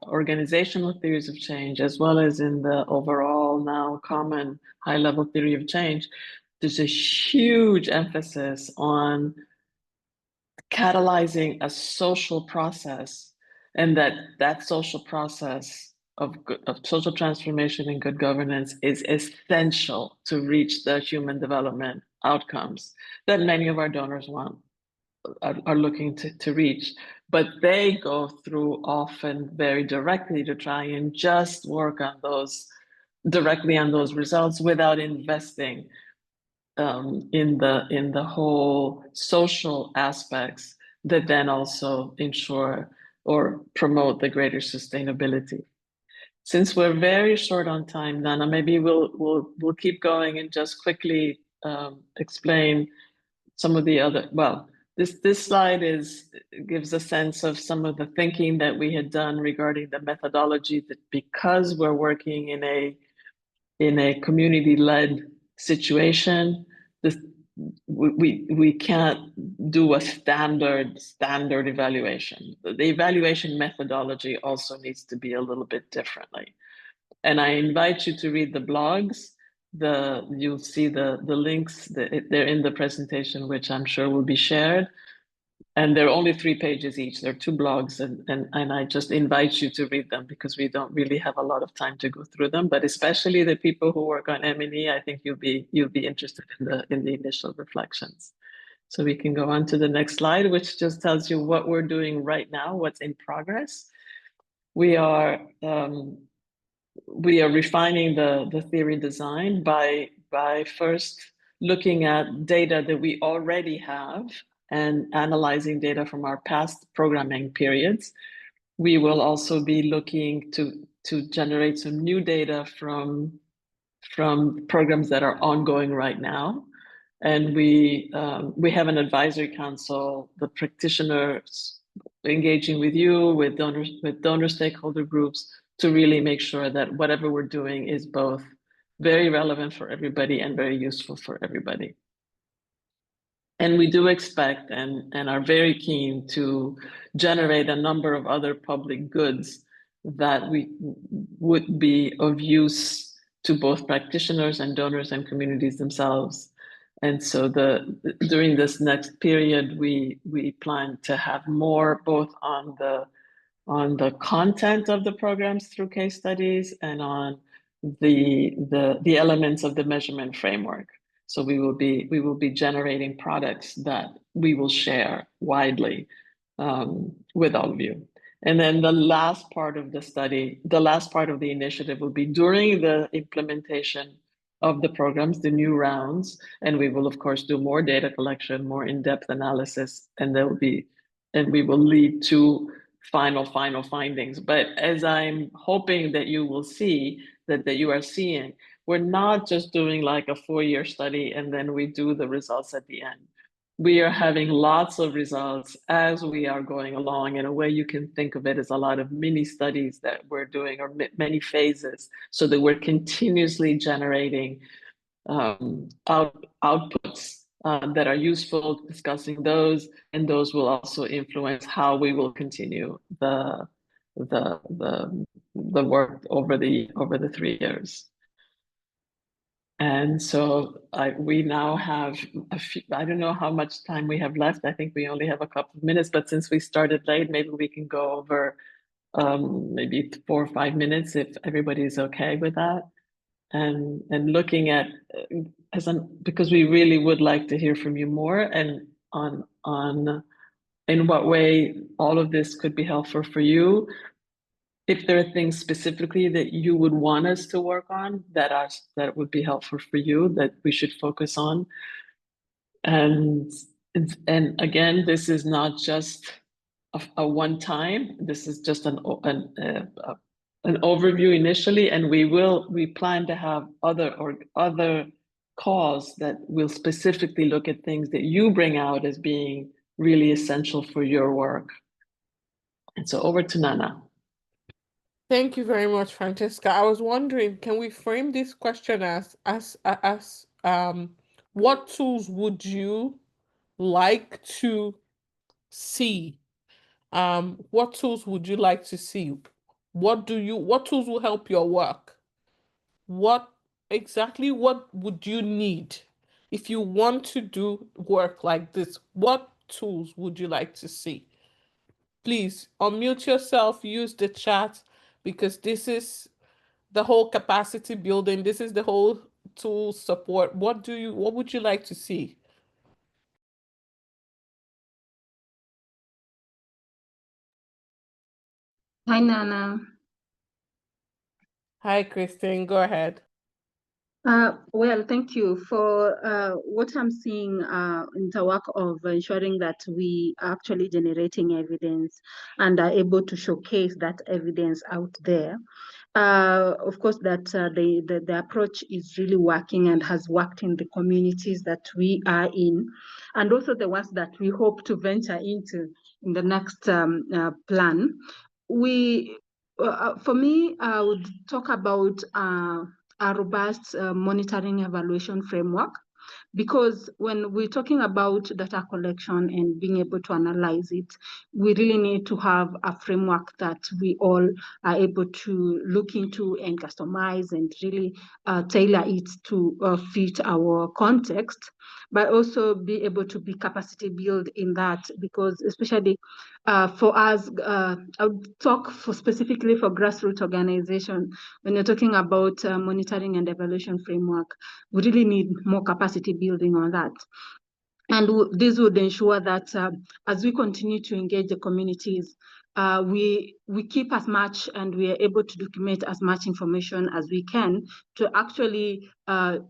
organizational theories of change, as well as in the overall now common high-level theory of change, there's a huge emphasis on catalyzing a social process, and that social process of social transformation and good governance is essential to reach the human development outcomes that many of our donors are looking to reach. But they go through often very directly to try and just work on directly on those results without investing in the whole social aspects that then also ensure or promote the greater sustainability. Since we're very short on time, Nana, maybe we'll keep going and just quickly explain some of the other. Well, this slide gives a sense of some of the thinking that we had done regarding the methodology, that because we're working in a community-led situation, we can't do a standard evaluation. The evaluation methodology also needs to be a little bit differently. And I invite you to read the blogs you'll see the links. They're in the presentation, which I'm sure will be shared. And they're only 3 pages each. They're 2 blogs, and I just invite you to read them because we don't really have a lot of time to go through them. But especially the people who work on M&E, I think you'll be interested in the initial reflections. So we can go on to the next slide, which just tells you what we're doing right now, what's in progress. We are refining the theory design by first looking at data that we already have and analyzing data from our past programming periods. We will also be looking to generate some new data from programs that are ongoing right now. And we have an advisory council, the practitioners engaging with you, with donor stakeholder groups, to really make sure that whatever we're doing is both very relevant for everybody and very useful for everybody. And we do expect and are very keen to generate a number of other public goods that would be of use to both practitioners and donors and communities themselves. And so during this next period, we plan to have more both on the content of the programs through case studies and on the elements of the measurement framework. So we will be generating products that we will share widely with all of you. And then the last part of the study, the last part of the initiative will be during the implementation of the programs, the new rounds, and we will of course do more data collection, more in-depth analysis, and we will lead to final findings. But as I'm hoping that you will see, that you are seeing, we're not just doing like a 4-year study and then we do the results at the end. We are having lots of results as we are going along. In a way, you can think of it as a lot of mini studies that we're doing, or many phases, so that we're continuously generating outputs that are useful, discussing those, and those will also influence how we will continue the work over the 3 years. And so we now have I don't know how much time we have left. I think we only have a couple of minutes, but since we started late, maybe we can go over maybe 4 or 5 minutes if everybody's okay with that. And looking at because we really would like to hear from you more and on in what way all of this could be helpful for you. If there are things specifically that you would want us to work on that would be helpful for you, that we should focus on. And again, this is not just a one time. This is just an overview initially, and we plan to have other calls that will specifically look at things that you bring out as being really essential for your work. And so over to Nana. Thank you very much, Francesca. I was wondering, can we frame this question as what tools would you like to see? What tools would you like to see? What tools will help your work? What would you need if you want to do work like this? What tools would you like to see? Please unmute yourself, use the chat, because this is the whole capacity building. This is the whole tool support. What would you like to see? Hi, Nana. Hi, Christine. Go ahead. Well, thank you for what I'm seeing in the work of ensuring that we are actually generating evidence and are able to showcase that evidence out there. Of course, that the approach is really working and has worked in the communities that we are in, and also the ones that we hope to venture into in the next plan. For me, I would talk about a robust monitoring evaluation framework because when we're talking about data collection and being able to analyze it, we really need to have a framework that we all are able to look into and customize and really tailor it to fit our context, but also be able to be capacity build in that, because especially for us, I would talk specifically for grassroots organization. When you're talking about monitoring and evaluation framework, we really need more capacity building on that. And this would ensure that as we continue to engage the communities, we keep as much and we are able to document as much information as we can to actually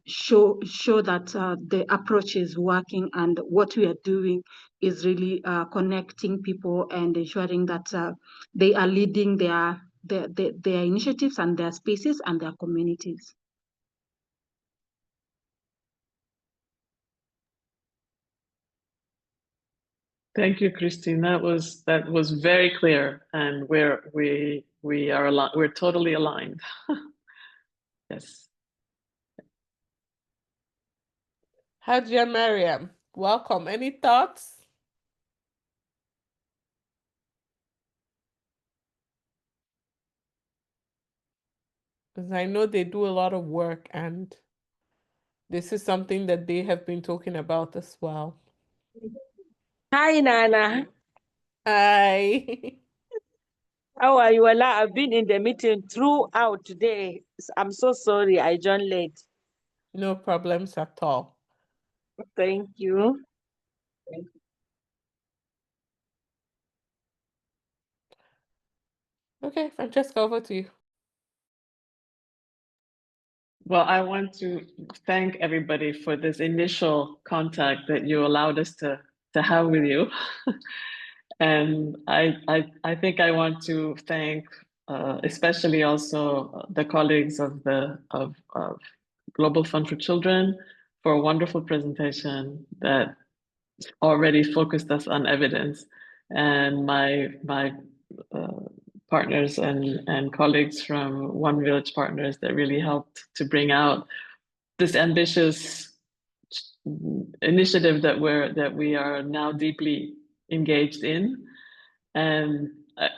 show that the approach is working and what we are doing is really connecting people and ensuring that they are leading their initiatives and their spaces and their communities. Thank you, Christine. That was very clear, and we are aligned. We're totally aligned. Yes. Hajia Mariam, welcome. Any thoughts? Because I know they do a lot of work, and this is something that they have been talking about as well. Hi, Nana. Hi. How are you? Ella? I've been in the meeting throughout today. I'm so sorry I joined late. No problems at all. Thank you. Okay, Francesca, over to you. Well, I want to thank everybody for this initial contact that you allowed us to have with you. And I think I want to thank especially also the colleagues of Global Fund for Children for a wonderful presentation that already focused us on evidence, and my partners and colleagues from One Village Partners that really helped to bring out this ambitious initiative that we are now deeply engaged in. And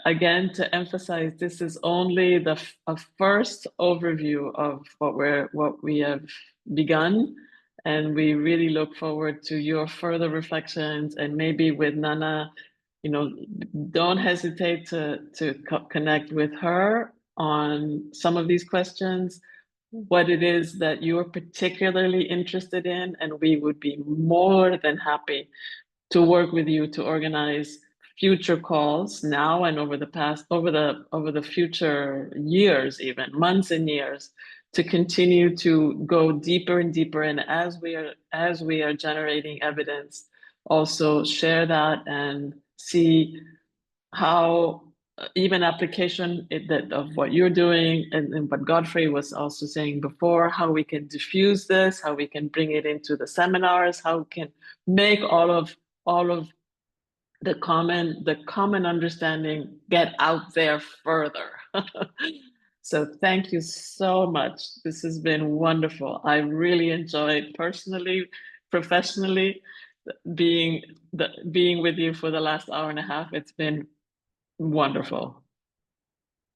again, to emphasize, this is only a first overview of what we have begun, and we really look forward to your further reflections, and maybe with Nana, don't hesitate to connect with her on some of these questions, what it is that you're particularly interested in, and we would be more than happy to work with you to organize future calls now and over the future years, even months and years, to continue to go deeper and deeper. And as we are generating evidence, also share that and see how even application of what you're doing and what Godfrey was also saying before, how we can diffuse this, how we can bring it into the seminars, how we can make all of the common understanding get out there further. So thank you so much. This has been wonderful. I really enjoyed personally, professionally, being with you for the last hour and a half. It's been wonderful.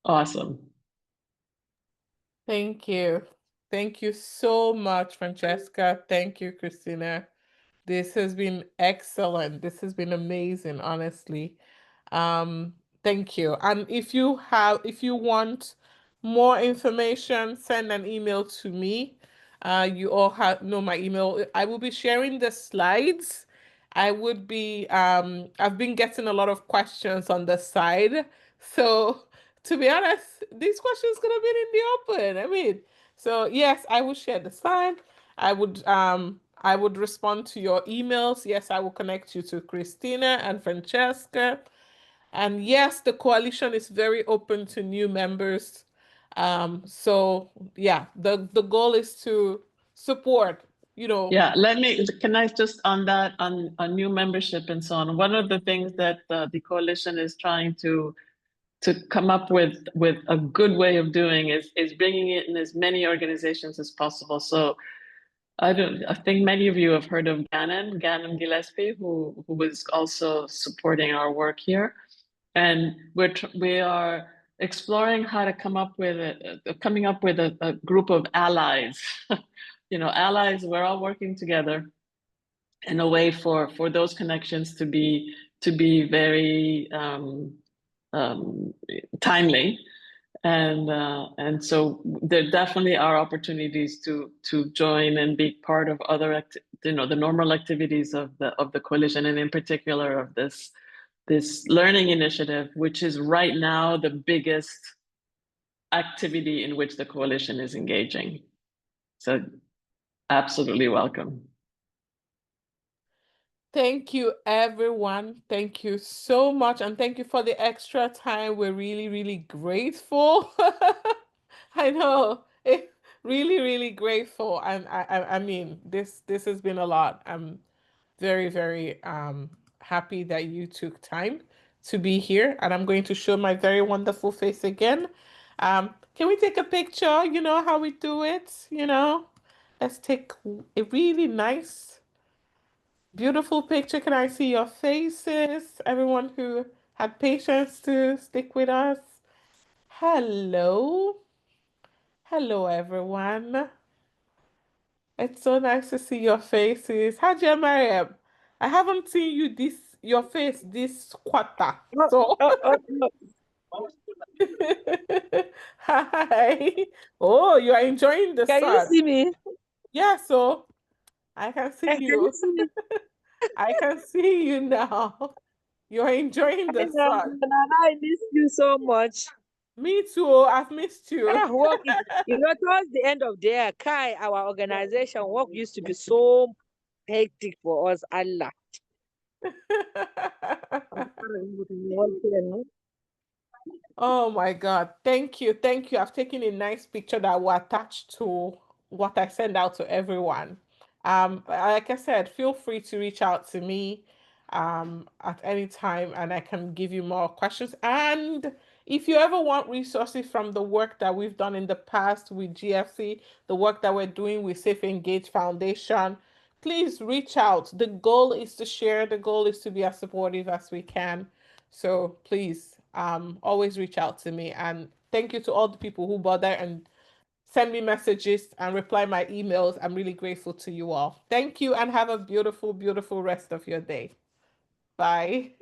Awesome. Thank you. Thank you so much, Francesca. Thank you, Christina. This has been excellent. This has been amazing, honestly. Thank you. And if you want more information, send an email to me. You all know my email. I will be sharing the slides. I've been getting a lot of questions on the side. So to be honest, these questions could have been in the open. I mean, so yes, I will share the slide. I would respond to your emails. Yes, I will connect you to Christina and Francesca. And yes, the coalition is very open to new members. So yeah, the goal is to support, Yeah, can I just on that, on new membership and so on, one of the things that the coalition is trying to come up with a good way of doing is bringing it in as many organizations as possible. So I think many of you have heard of Gannon Gillespie, who was also supporting our work here. And we are exploring how to come up with a group of allies. Allies, we're all working together in a way for those connections to be very timely. And so there definitely are opportunities to join and be part of other the normal activities of the coalition, and in particular of this learning initiative, which is right now the biggest activity in which the coalition is engaging. So absolutely welcome. Thank you, everyone. Thank you so much. And thank you for the extra time. We're really, really grateful. I know. Really, really grateful. And I mean, this has been a lot. I'm very, very happy that you took time to be here. And I'm going to show my very wonderful face again. Can we take a picture? You know how we do it, Let's take a really nice, beautiful picture. Can I see your faces? Everyone who had patience to stick with us. Hello. Hello, everyone. It's so nice to see your faces. Haja Mariam, I haven't seen your face this quarter. So hi. Oh, you are enjoying the sun. Can you see me? Yeah, so I can see Can you. you see me? I can see you now. You're enjoying the sun. I miss you so much. Me too. I've missed you. Work is, towards the end of the year, Kai, our organization, work used to be so hectic for us. Allah. Oh my God. Thank you. Thank you. I've taken a nice picture that will attach to what I send out to everyone. Like I said, feel free to reach out to me at any time and I can give you more questions. And if you ever want resources from the work that we've done in the past with GFC, the work that we're doing with Safe Engage Foundation, please reach out. The goal is to share. The goal is to be as supportive as we can. So please, always reach out to me. And thank you to all the people who bother and send me messages and reply my emails. I'm really grateful to you all. Thank you and have a beautiful, beautiful rest of your day. Bye.